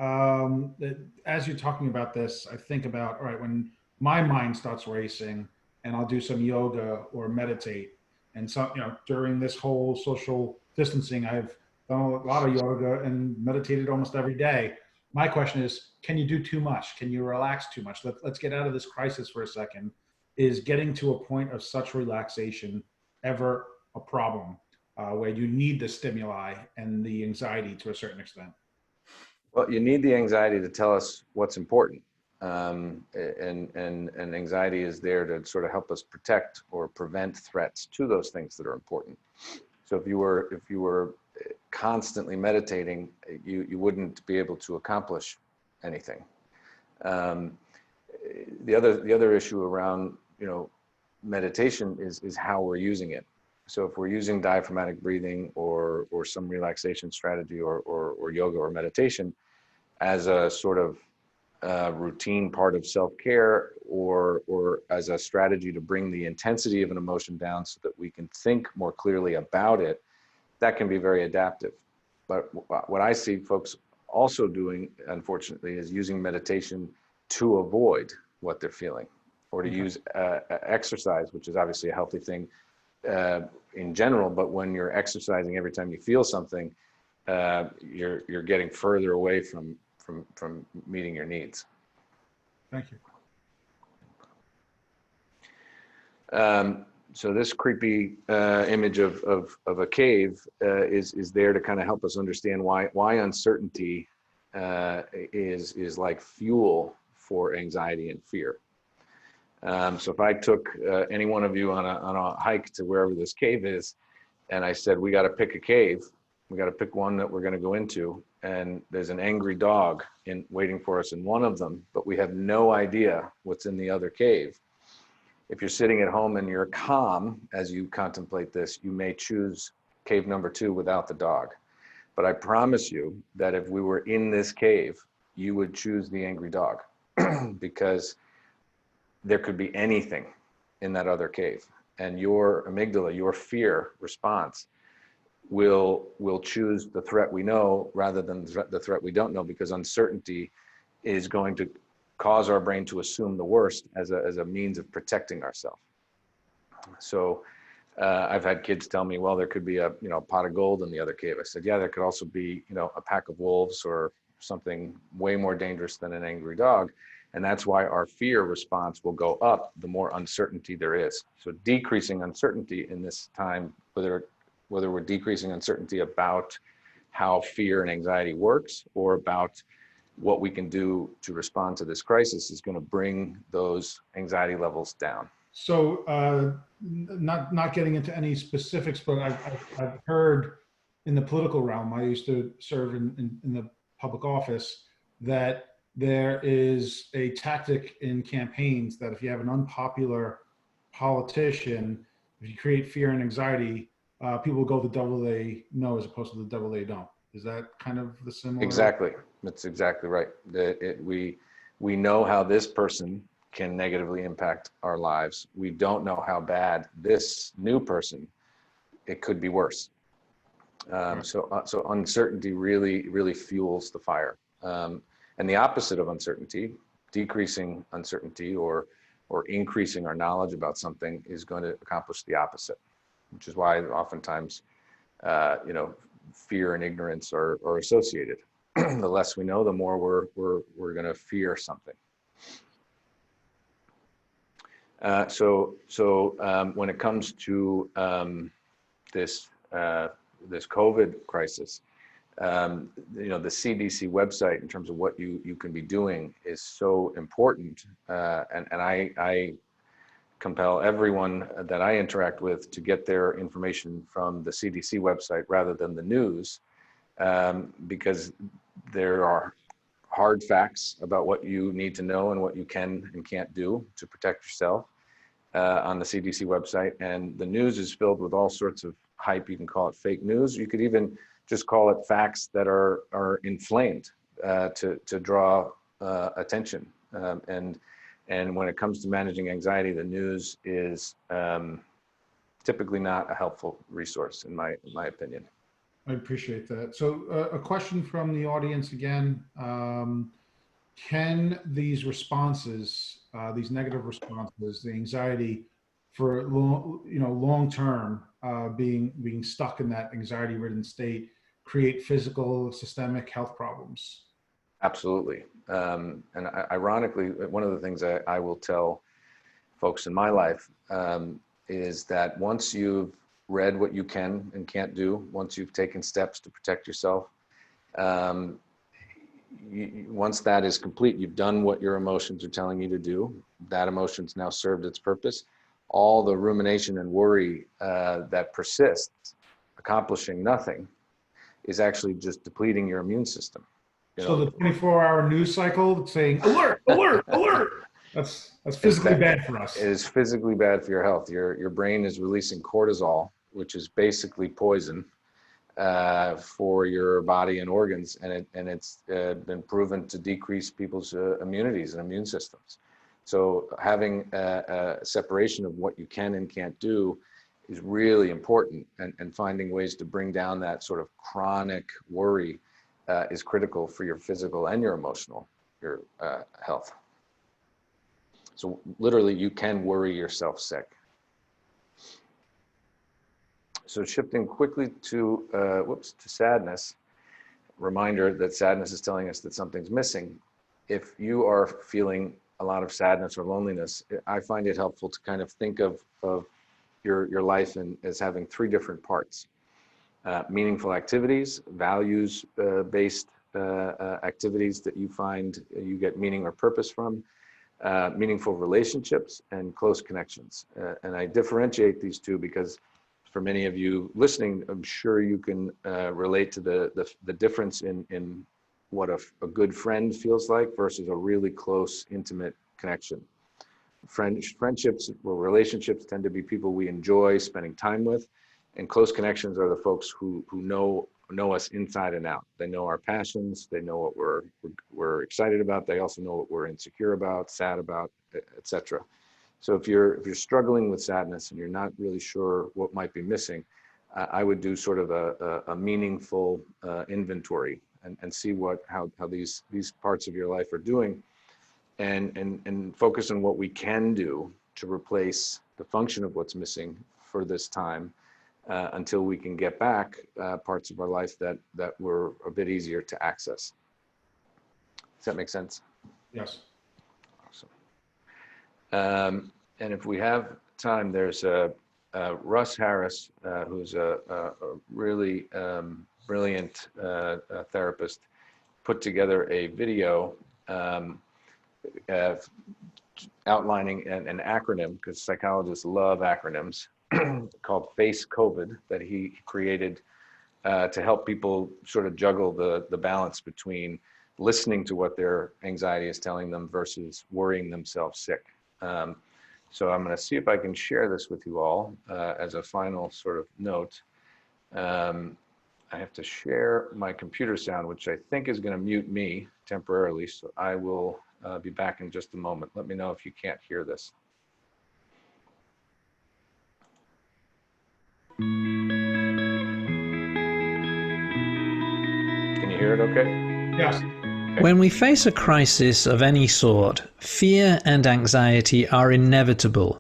As you're talking about this, I think about, all right, when my mind starts racing and I'll do some yoga or meditate. And so, during this whole social distancing, I've done a lot of yoga and meditated almost every day. My question is, can you do too much? Can you relax too much? Let's get out of this crisis for a second. Is getting to a point of such relaxation ever a problem? Where you need the stimuli and the anxiety to a certain extent? Well, you need the anxiety to tell us what's important. And anxiety is there to sort of help us protect or prevent threats to those things that are important. So if you were constantly meditating, you wouldn't be able to accomplish anything. The other issue around meditation is how we're using it. So if we're using diaphragmatic breathing or some relaxation strategy or yoga or meditation as a sort of routine part of self-care or as a strategy to bring the intensity of an emotion down so that we can think more clearly about it, that can be very adaptive. But what I see folks also doing, unfortunately, is using meditation to avoid what they're feeling, or to use exercise, which is obviously a healthy thing in general, but when you're exercising every time you feel something, you're getting further away from meeting your needs. Thank you. So this creepy image of a cave is there to kind of help us understand why uncertainty is like fuel for anxiety and fear. So if I took any one of you on a hike to wherever this cave is, and I said, we got to pick a cave, we got to pick one that we're going to go into, and there's an angry dog waiting for us in one of them, but we have no idea what's in the other cave. If you're sitting at home and you're calm as you contemplate this, you may choose cave number 2 without the dog. But I promise you that if we were in this cave, you would choose the angry dog because there could be anything in that other cave, and your amygdala, your fear response will choose the threat we know rather than the threat we don't know, because uncertainty is going to cause our brain to assume the worst as a means of protecting ourselves. So I've had kids tell me, well, there could be a pot of gold in the other cave. I said, yeah, there could also be a pack of wolves or something way more dangerous than an angry dog. And that's why our fear response will go up the more uncertainty there is. So decreasing uncertainty in this time, whether we're decreasing uncertainty about how fear and anxiety works or about what we can do to respond to this crisis, is going to bring those anxiety levels down. So not getting into any specifics, but I've heard in the political realm, I used to serve in the public office, that there is a tactic in campaigns that if you have an unpopular politician, if you create fear and anxiety, people go the double A no as opposed to the double A don't. Is that kind of the similar? Exactly. That's exactly right. We know how this person can negatively impact our lives. We don't know how bad this new person, it could be worse. So uncertainty really fuels the fire. And the opposite of uncertainty, decreasing uncertainty or increasing our knowledge about something, is going to accomplish the opposite, which is why oftentimes, fear and ignorance are associated. The less we know, the more we're going to fear something. So when it comes to this COVID crisis, the CDC website, in terms of what you can be doing, is so important. And I compel everyone that I interact with to get their information from the CDC website rather than the news, because there are hard facts about what you need to know and what you can and can't do to protect yourself. on the CDC website, and the news is filled with all sorts of hype. You can call it fake news. You could even just call it facts that are inflamed to draw attention. And when it comes to managing anxiety, the news is typically not a helpful resource, in my opinion. I appreciate that. So a question from the audience again. Can these responses, these negative responses, the anxiety for long term, being stuck in that anxiety-ridden state, create physical, systemic health problems? Absolutely. And ironically, one of the things I will tell folks in my life is that once you've read what you can and can't do, once you've taken steps to protect yourself, once that is complete, you've done what your emotions are telling you to do. That emotion's now served its purpose. All the rumination and worry that persists, accomplishing nothing, is actually just depleting your immune system. So the 24-hour news cycle saying alert, alert, alert. That's physically bad for us. It is physically bad for your health. Your brain is releasing cortisol, which is basically poison for your body and organs, and it's been proven to decrease people's immunities and immune systems. So having a separation of what you can and can't do is really important, and finding ways to bring down that sort of chronic worry is critical for your physical and your emotional, your health. So literally, you can worry yourself sick. So shifting quickly to sadness. Reminder that sadness is telling us that something's missing. If you are feeling a lot of sadness or loneliness, I find it helpful to kind of think of your life as having three different parts. Meaningful activities, values-based activities that you find you get meaning or purpose from, meaningful relationships, and close connections. And I differentiate these two because for many of you listening, I'm sure you can relate to the difference in what a good friend feels like versus a really close, intimate connection. Friendships or relationships tend to be people we enjoy spending time with, and close connections are the folks who know us inside and out. They know our passions, they know what we're excited about, they also know what we're insecure about, sad about, etc. So if you're struggling with sadness and you're not really sure what might be missing, I would do sort of a meaningful inventory and see how these parts of your life are doing, and focus on what we can do to replace the function of what's missing for this time until we can get back parts of our life that were a bit easier to access. Does that make sense? Yes. Awesome. And if we have time, there's Russ Harris, who's a really brilliant therapist, put together a video outlining an acronym, because psychologists love acronyms, called Face COVID, that he created to help people sort of juggle the balance between listening to what their anxiety is telling them versus worrying themselves sick. So I'm going to see if I can share this with you all as a final sort of note. I have to share my computer sound, which I think is going to mute me temporarily. So I will be back in just a moment. Let me know if you can't hear this. Can you hear it okay? Yes. When we face a crisis of any sort, fear and anxiety are inevitable.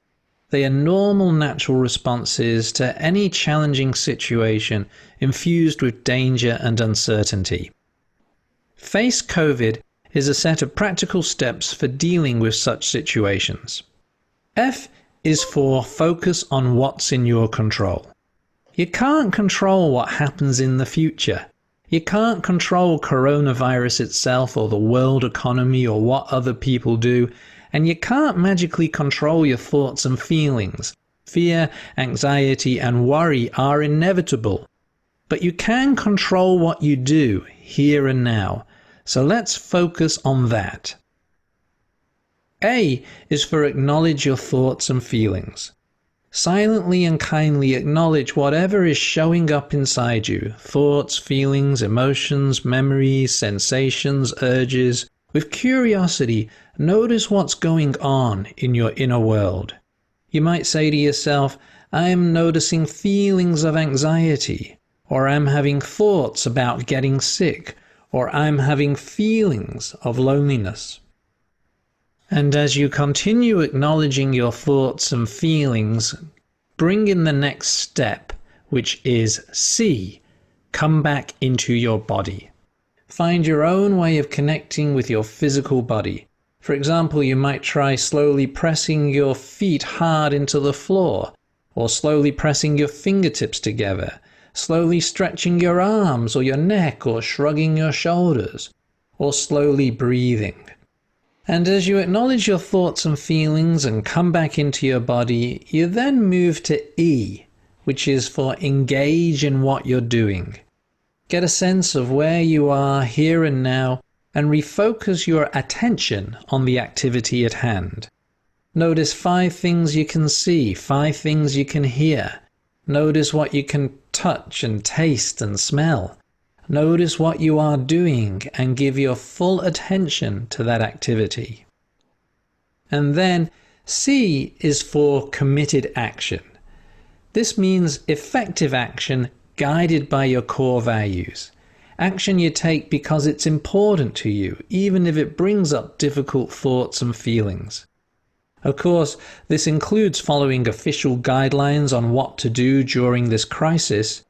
They are normal, natural responses to any challenging situation infused with danger and uncertainty. Face COVID is a set of practical steps for dealing with such situations. F is for focus on what's in your control. You can't control what happens in the future. You can't control coronavirus itself or the world economy or what other people do, and you can't magically control your thoughts and feelings. Fear, anxiety, and worry are inevitable. But you can control what you do here and now. So let's focus on that. A is for acknowledge your thoughts and feelings. Silently and kindly acknowledge whatever is showing up inside you, thoughts, feelings, emotions, memories, sensations, urges. With curiosity, notice what's going on in your inner world. You might say to yourself, I am noticing feelings of anxiety, or I'm having thoughts about getting sick, or I'm having feelings of loneliness. And as you continue acknowledging your thoughts and feelings, bring in the next step, which is C, come back into your body. Find your own way of connecting with your physical body. For example, you might try slowly pressing your feet hard into the floor, or slowly pressing your fingertips together, slowly stretching your arms or your neck, or shrugging your shoulders, or slowly breathing. And as you acknowledge your thoughts and feelings and come back into your body, you then move to E, which is for engage in what you're doing. Get a sense of where you are here and now and refocus your attention on the activity at hand. Notice 5 things you can see, 5 things you can hear. Notice what you can touch and taste and smell. Notice what you are doing and give your full attention to that activity. And then C is for committed action. This means effective action guided by your core values. Action you take because it's important to you, even if it brings up difficult thoughts and feelings. Of course, this includes following official guidelines on what to do during this crisis.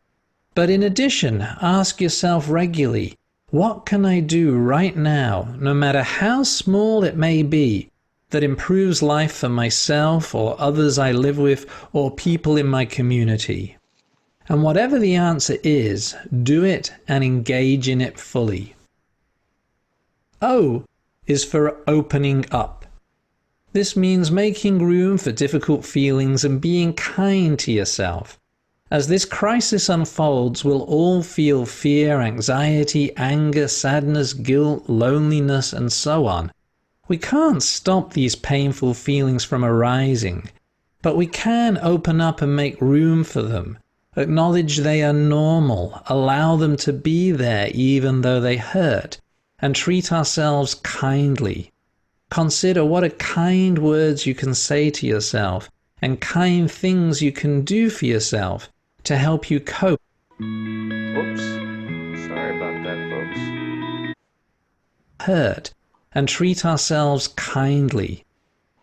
But in addition, ask yourself regularly, what can I do right now, no matter how small it may be, that improves life for myself or others I live with or people in my community? And whatever the answer is, do it and engage in it fully. O is for opening up. This means making room for difficult feelings and being kind to yourself. As this crisis unfolds, we'll all feel fear, anxiety, anger, sadness, guilt, loneliness, and so on. We can't stop these painful feelings from arising, but we can open up and make room for them. Acknowledge they are normal, allow them to be there even though they hurt, and treat ourselves kindly. Consider what are kind words you can say to yourself and kind things you can do for yourself to help you cope. Oops. Sorry about that, folks. Hurt, and treat ourselves kindly.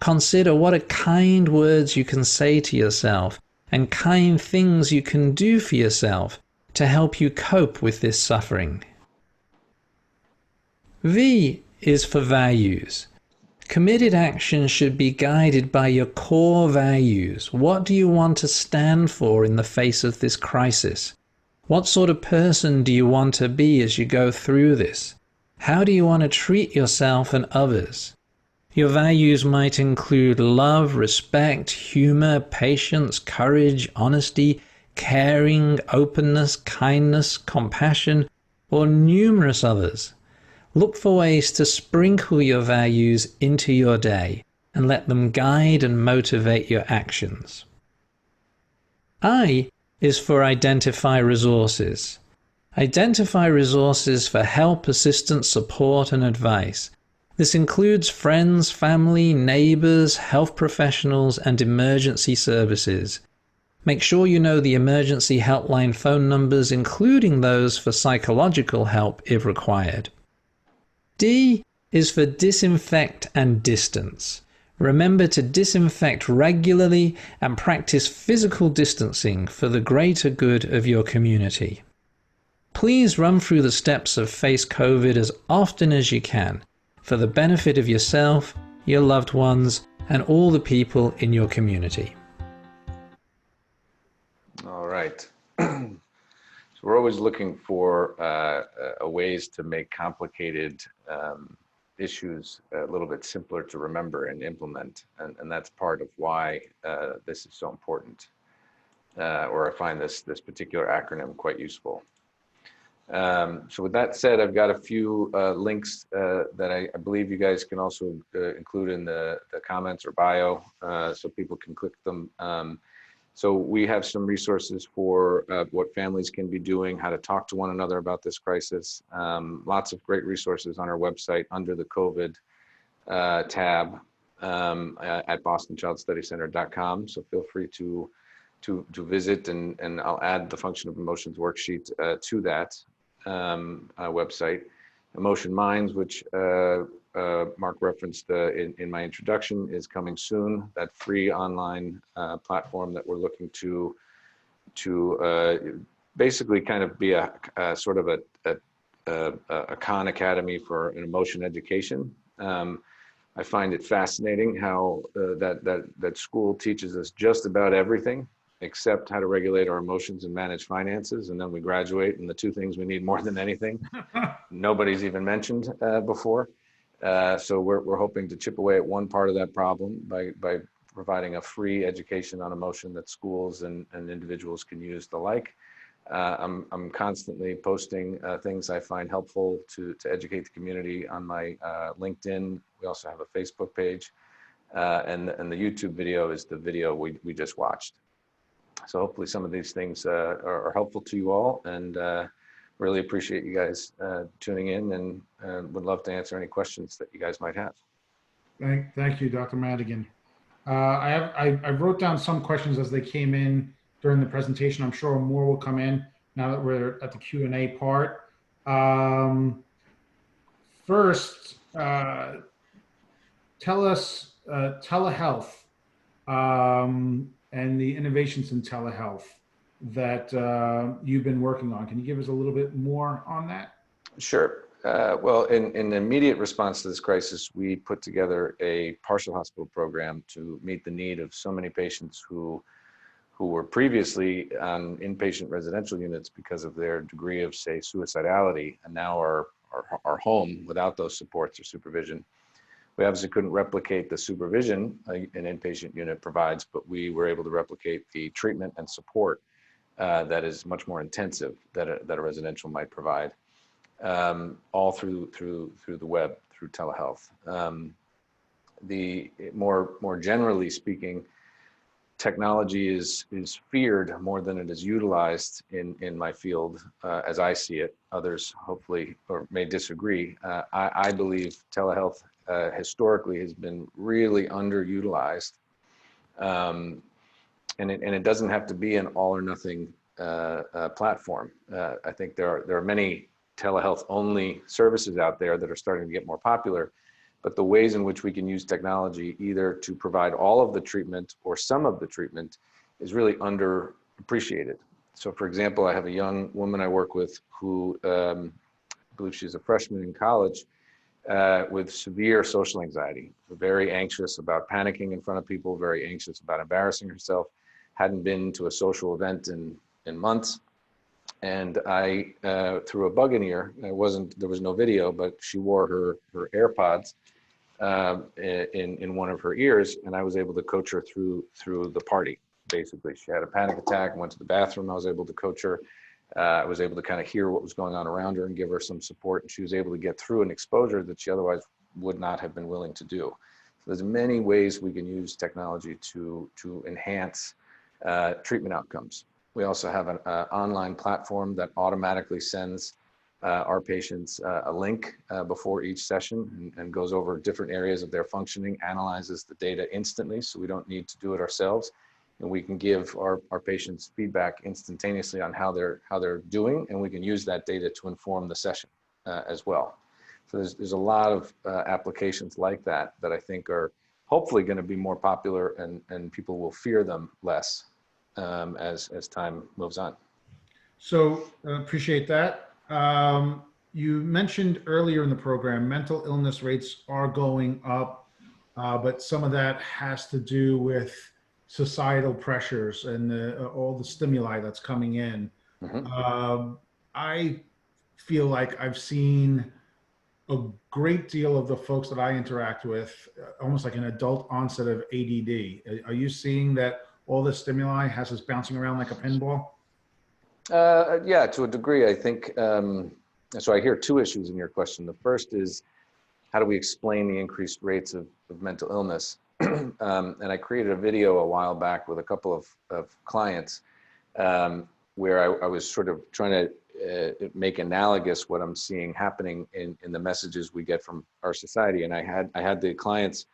Consider what are kind words you can say to yourself and kind things you can do for yourself to help you cope with this suffering. V is for values. Committed action should be guided by your core values. What do you want to stand for in the face of this crisis? What sort of person do you want to be as you go through this? How do you want to treat yourself and others? Your values might include love, respect, humor, patience, courage, honesty, caring, openness, kindness, compassion, or numerous others. Look for ways to sprinkle your values into your day and let them guide and motivate your actions. I is for identify resources. Identify resources for help, assistance, support, and advice. This includes friends, family, neighbors, health professionals, and emergency services. Make sure you know the emergency helpline phone numbers, including those for psychological help if required. D is for disinfect and distance. Remember to disinfect regularly and practice physical distancing for the greater good of your community. Please run through the steps of Face COVID as often as you can for the benefit of yourself, your loved ones, and all the people in your community. All right. So we're always looking for ways to make complicated issues a little bit simpler to remember and implement. And that's part of why this is so important, or I find this particular acronym quite useful. So with that said, I've got a few links that I believe you guys can also include in the comments or bio, so people can click them. So we have some resources for what families can be doing, how to talk to one another about this crisis. Lots of great resources on our website under the COVID tab at bostonchildstudycenter.com. So feel free to visit, and I'll add the function of emotions worksheet to that website. Emotion Minds, which Mark referenced in my introduction, is coming soon. That free online platform that we're looking to basically kind of be a sort of a Khan Academy for an emotion education. I find it fascinating how that school teaches us just about everything except how to regulate our emotions and manage finances, and then we graduate, and the two things we need more than anything nobody's even mentioned before. So we're hoping to chip away at one part of that problem by providing a free education on emotion that schools and individuals can use the like. I'm constantly posting things I find helpful to educate the community on my LinkedIn. We also have a Facebook page, and the YouTube video is the video we just watched. So hopefully some of these things are helpful to you all, and really appreciate you guys tuning in, and would love to answer any questions that you guys might have. Thank you, Dr. Madigan. I wrote down some questions as they came in during the presentation. I'm sure more will come in now that we're at the Q&A part. First, tell us telehealth and the innovations in telehealth that you've been working on. Can you give us a little bit more on that? Sure. Well, in the immediate response to this crisis, we put together a partial hospital program to meet the need of so many patients who were previously on inpatient residential units because of their degree of, say, suicidality, and now are home without those supports or supervision. We obviously couldn't replicate the supervision an inpatient unit provides, but we were able to replicate the treatment and support that is much more intensive that a residential might provide, all through the web, through telehealth. The more generally speaking, technology is feared more than it is utilized in my field, as I see it. Others hopefully or may disagree. I believe telehealth historically has been really underutilized, and it doesn't have to be an all or nothing platform. I think there are many telehealth only services out there that are starting to get more popular, but the ways in which we can use technology either to provide all of the treatment or some of the treatment is really underappreciated. So for example, I have a young woman I work with who I believe she's a freshman in college, with severe social anxiety, very anxious about panicking in front of people, very anxious about embarrassing herself, hadn't been to a social event in months. And I threw a bug in ear. There was no video, but she wore her AirPods in one of her ears, and I was able to coach her through the party. Basically, she had a panic attack and went to the bathroom. I was able to coach her. I was able to kind of hear what was going on around her and give her some support, and she was able to get through an exposure that she otherwise would not have been willing to do. So there's many ways we can use technology to enhance treatment outcomes. We also have an online platform that automatically sends our patients a link before each session and goes over different areas of their functioning, analyzes the data instantly, so we don't need to do it ourselves. And we can give our patients feedback instantaneously on how they're doing, and we can use that data to inform the session as well. So there's a lot of applications like that I think are hopefully going to be more popular, and people will fear them less as time moves on. So appreciate that. You mentioned earlier in the program, mental illness rates are going up, but some of that has to do with societal pressures and all the stimuli that's coming in. Mm-hmm. I feel like I've seen a great deal of the folks that I interact with, almost like an adult onset of ADD. Are you seeing that all the stimuli has us bouncing around like a pinball? Yeah, to a degree, I think. So I hear two issues in your question. The first is, how do we explain the increased rates of mental illness? And I created a video a while back with a couple of clients where I was sort of trying to make analogous what I'm seeing happening in the messages we get from our society. And I had the clients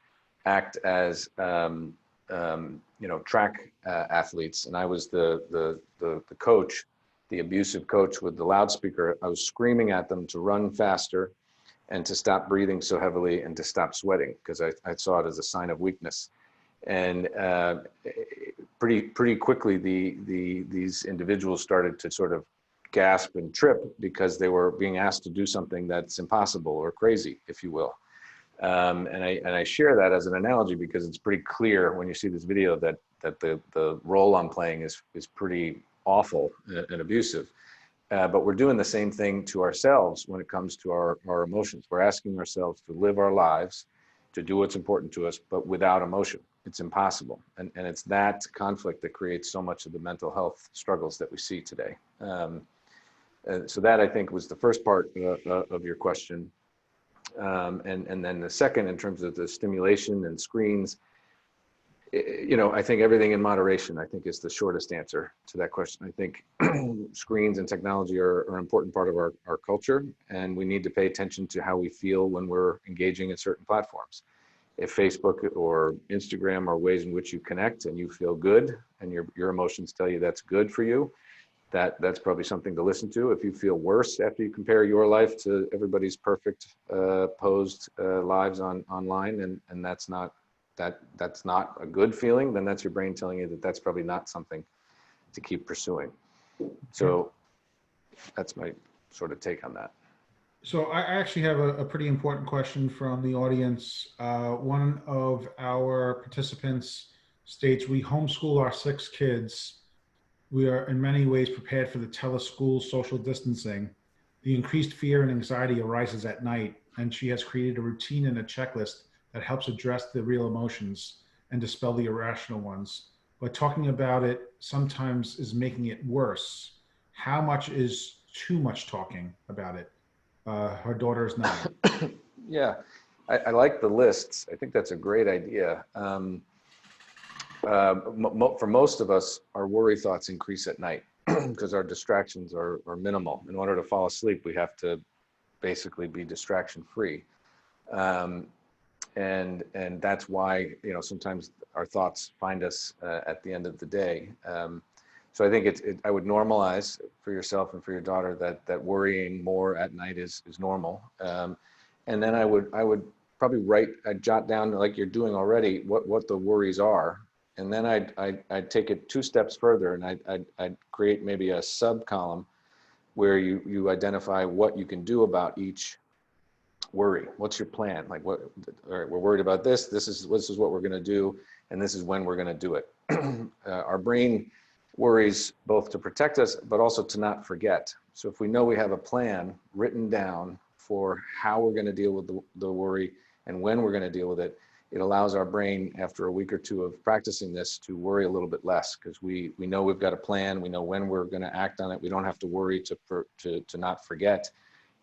act as track athletes, and I was the coach, the abusive coach with the loudspeaker. I was screaming at them to run faster and to stop breathing so heavily and to stop sweating, because I saw it as a sign of weakness. And pretty quickly, these individuals started to sort of gasp and trip because they were being asked to do something that's impossible or crazy, if you will. And I share that as an analogy because it's pretty clear when you see this video that the role I'm playing is pretty awful and abusive. But we're doing the same thing to ourselves when it comes to our emotions. We're asking ourselves to live our lives, to do what's important to us, but without emotion. It's impossible. And it's that conflict that creates so much of the mental health struggles that we see today. So that, I think, was the first part of your question. And then the second, in terms of the stimulation and screens, I think everything in moderation, I think, is the shortest answer to that question. I think screens and technology are an important part of our culture, and we need to pay attention to how we feel when we're engaging in certain platforms. If Facebook or Instagram are ways in which you connect and you feel good and your emotions tell you that's good for you, that's probably something to listen to. If you feel worse after you compare your life to everybody's perfect posed lives online, and that's not a good feeling, then that's your brain telling you that that's probably not something to keep pursuing. So that's my sort of take on that. So I actually have a pretty important question from the audience. One of our participants states, we homeschool our 6 kids. We are in many ways prepared for the teleschool social distancing. The increased fear and anxiety arises at night, and she has created a routine and a checklist that helps address the real emotions and dispel the irrational ones. But talking about it sometimes is making it worse. How much is too much talking about it? Her daughter is 9. Yeah, I like the lists. I think that's a great idea. For most of us, our worry thoughts increase at night because our distractions are minimal. In order to fall asleep, we have to basically be distraction free. And that's why, sometimes our thoughts find us at the end of the day. So I think I would normalize for yourself and for your daughter that worrying more at night is normal. And then I would probably I'd jot down, like you're doing already, what the worries are. And then I'd take it 2 steps further, and I'd create maybe a sub column where you identify what you can do about each worry. What's your plan? Like, all right, we're worried about this. This is what we're going to do, and this is when we're going to do it. Our brain worries both to protect us, but also to not forget. So if we know we have a plan written down for how we're going to deal with the worry and when we're going to deal with it, it allows our brain, after a week or 2 of practicing this, to worry a little bit less, because we know we've got a plan. We know when we're going to act on it. We don't have to worry to not forget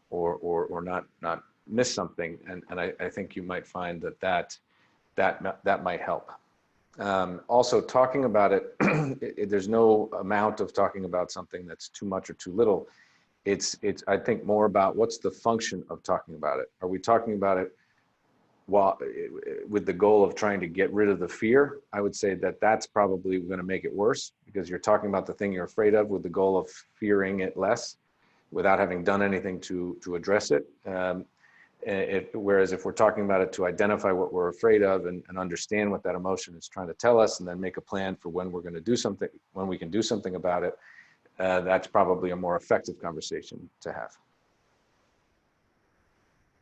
or not miss something. And I think you might find that might help. Also, talking about it, there's no amount of talking about something that's too much or too little. It's I think more about what's the function of talking about it. Are we talking about it with the goal of trying to get rid of the fear? I would say that's probably going to make it worse, because you're talking about the thing you're afraid of with the goal of fearing it less, without having done anything to address it. Whereas if we're talking about it to identify what we're afraid of and understand what that emotion is trying to tell us, and then make a plan for when we're going to do something, when we can do something about it, that's probably a more effective conversation to have.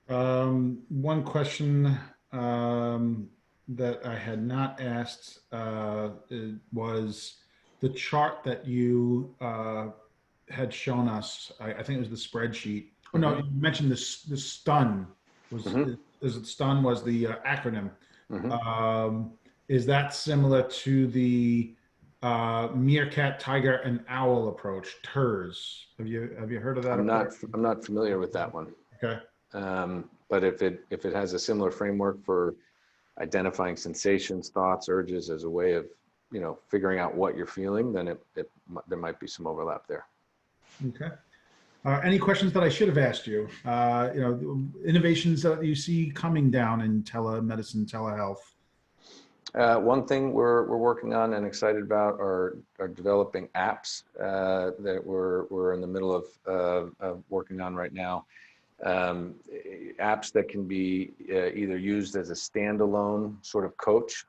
One question that I had not asked was the chart that you had shown us. I think it was the spreadsheet. Oh, no, you mentioned the STUN. STUN was the acronym. Is that similar to the meerkat, tiger, and owl approach, TERS. Have you heard of that approach? I'm not familiar with that one. Okay. But if it has a similar framework for identifying sensations, thoughts, urges as a way of, figuring out what you're feeling, then there might be some overlap there. Okay. Any questions that I should have asked you? Innovations that you see coming down in telemedicine, telehealth. One thing we're working on and excited about are developing apps that we're in the middle of working on right now. Apps that can be either used as a standalone sort of coach,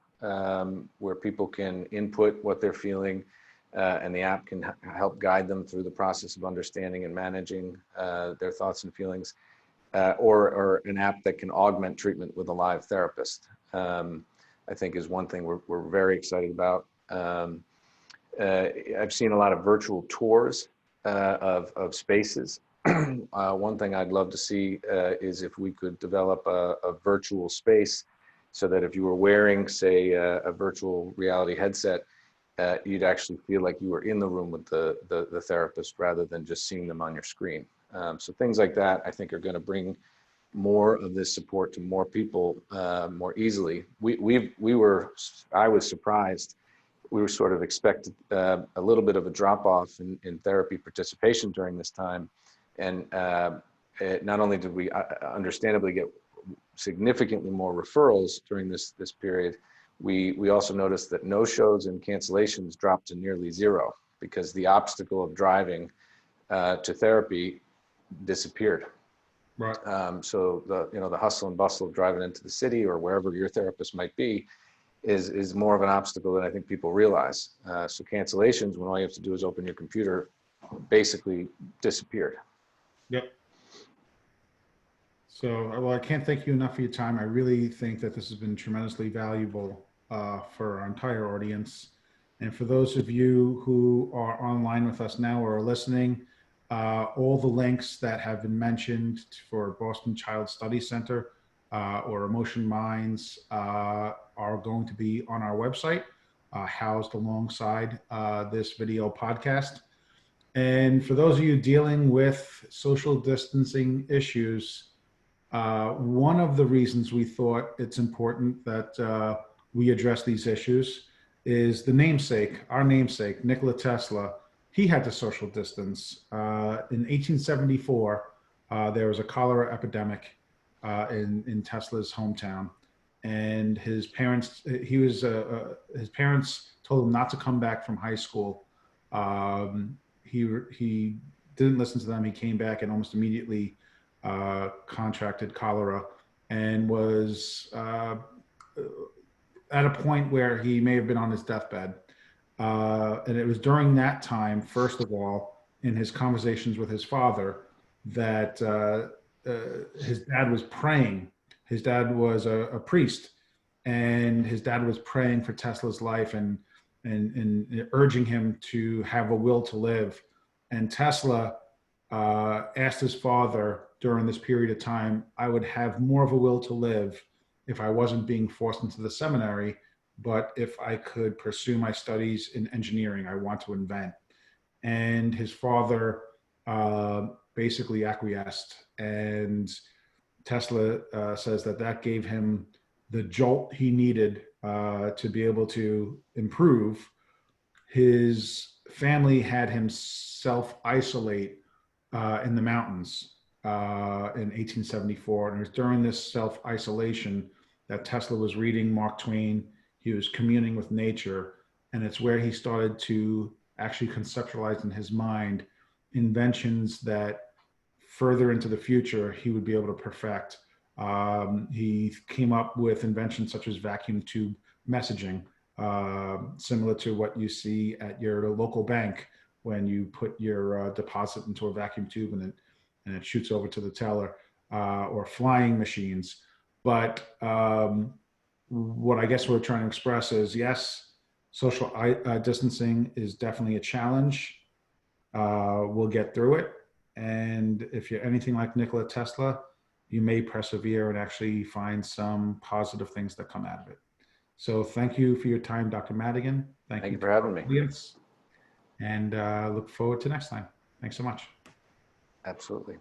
where people can input what they're feeling, and the app can help guide them through the process of understanding and managing their thoughts and feelings, or an app that can augment treatment with a live therapist. I think is one thing we're very excited about. I've seen a lot of virtual tours of spaces. One thing I'd love to see is if we could develop a virtual space so that if you were wearing, say, a virtual reality headset, you'd actually feel like you were in the room with the therapist rather than just seeing them on your screen. So things like that, I think, are going to bring more of this support to more people more easily. I was surprised. We were sort of expected a little bit of a drop off in therapy participation during this time. And not only did we understandably get significantly more referrals during this period, we also noticed that no-shows and cancellations dropped to nearly zero because the obstacle of driving to therapy disappeared. Right. So the hustle and bustle of driving into the city or wherever your therapist might be is more of an obstacle than I think people realize. So cancellations, when all you have to do is open your computer, basically disappeared. Yep. So, well, I can't thank you enough for your time. I really think that this has been tremendously valuable for our entire audience. And for those of you who are online with us now or are listening, all the links that have been mentioned for Boston Child Study Center or Emotion Minds are going to be on our website, housed alongside this video podcast. And for those of you dealing with social distancing issues, one of the reasons we thought it's important that we address these issues is our namesake, Nikola Tesla. He had to social distance. In 1874, there was a cholera epidemic in Tesla's hometown, and his parents told him not to come back from high school. He didn't listen to them. He came back and almost immediately contracted cholera and was at a point where he may have been on his deathbed. And it was during that time, first of all, in his conversations with his father, that his dad was praying. His dad was a priest, and his dad was praying for Tesla's life and urging him to have a will to live. And Tesla asked his father during this period of time, I would have more of a will to live if I wasn't being forced into the seminary, but if I could pursue my studies in engineering, I want to invent. And his father basically acquiesced. And Tesla says that gave him the jolt he needed to be able to improve. His family had him self-isolate in the mountains in 1874. And it was during this self-isolation that Tesla was reading Mark Twain. He was communing with nature. And it's where he started to actually conceptualize in his mind inventions that further into the future he would be able to perfect. He came up with inventions such as vacuum tube messaging, similar to what you see at your local bank when you put your deposit into a vacuum tube and it shoots over to the teller, or flying machines. But what I guess we're trying to express is, yes, social distancing is definitely a challenge. We'll get through it. And if you're anything like Nikola Tesla, you may persevere and actually find some positive things that come out of it. So thank you for your time, Dr. Madigan. Thank you you for having me. Audience. And look forward to next time. Thanks so much. Absolutely.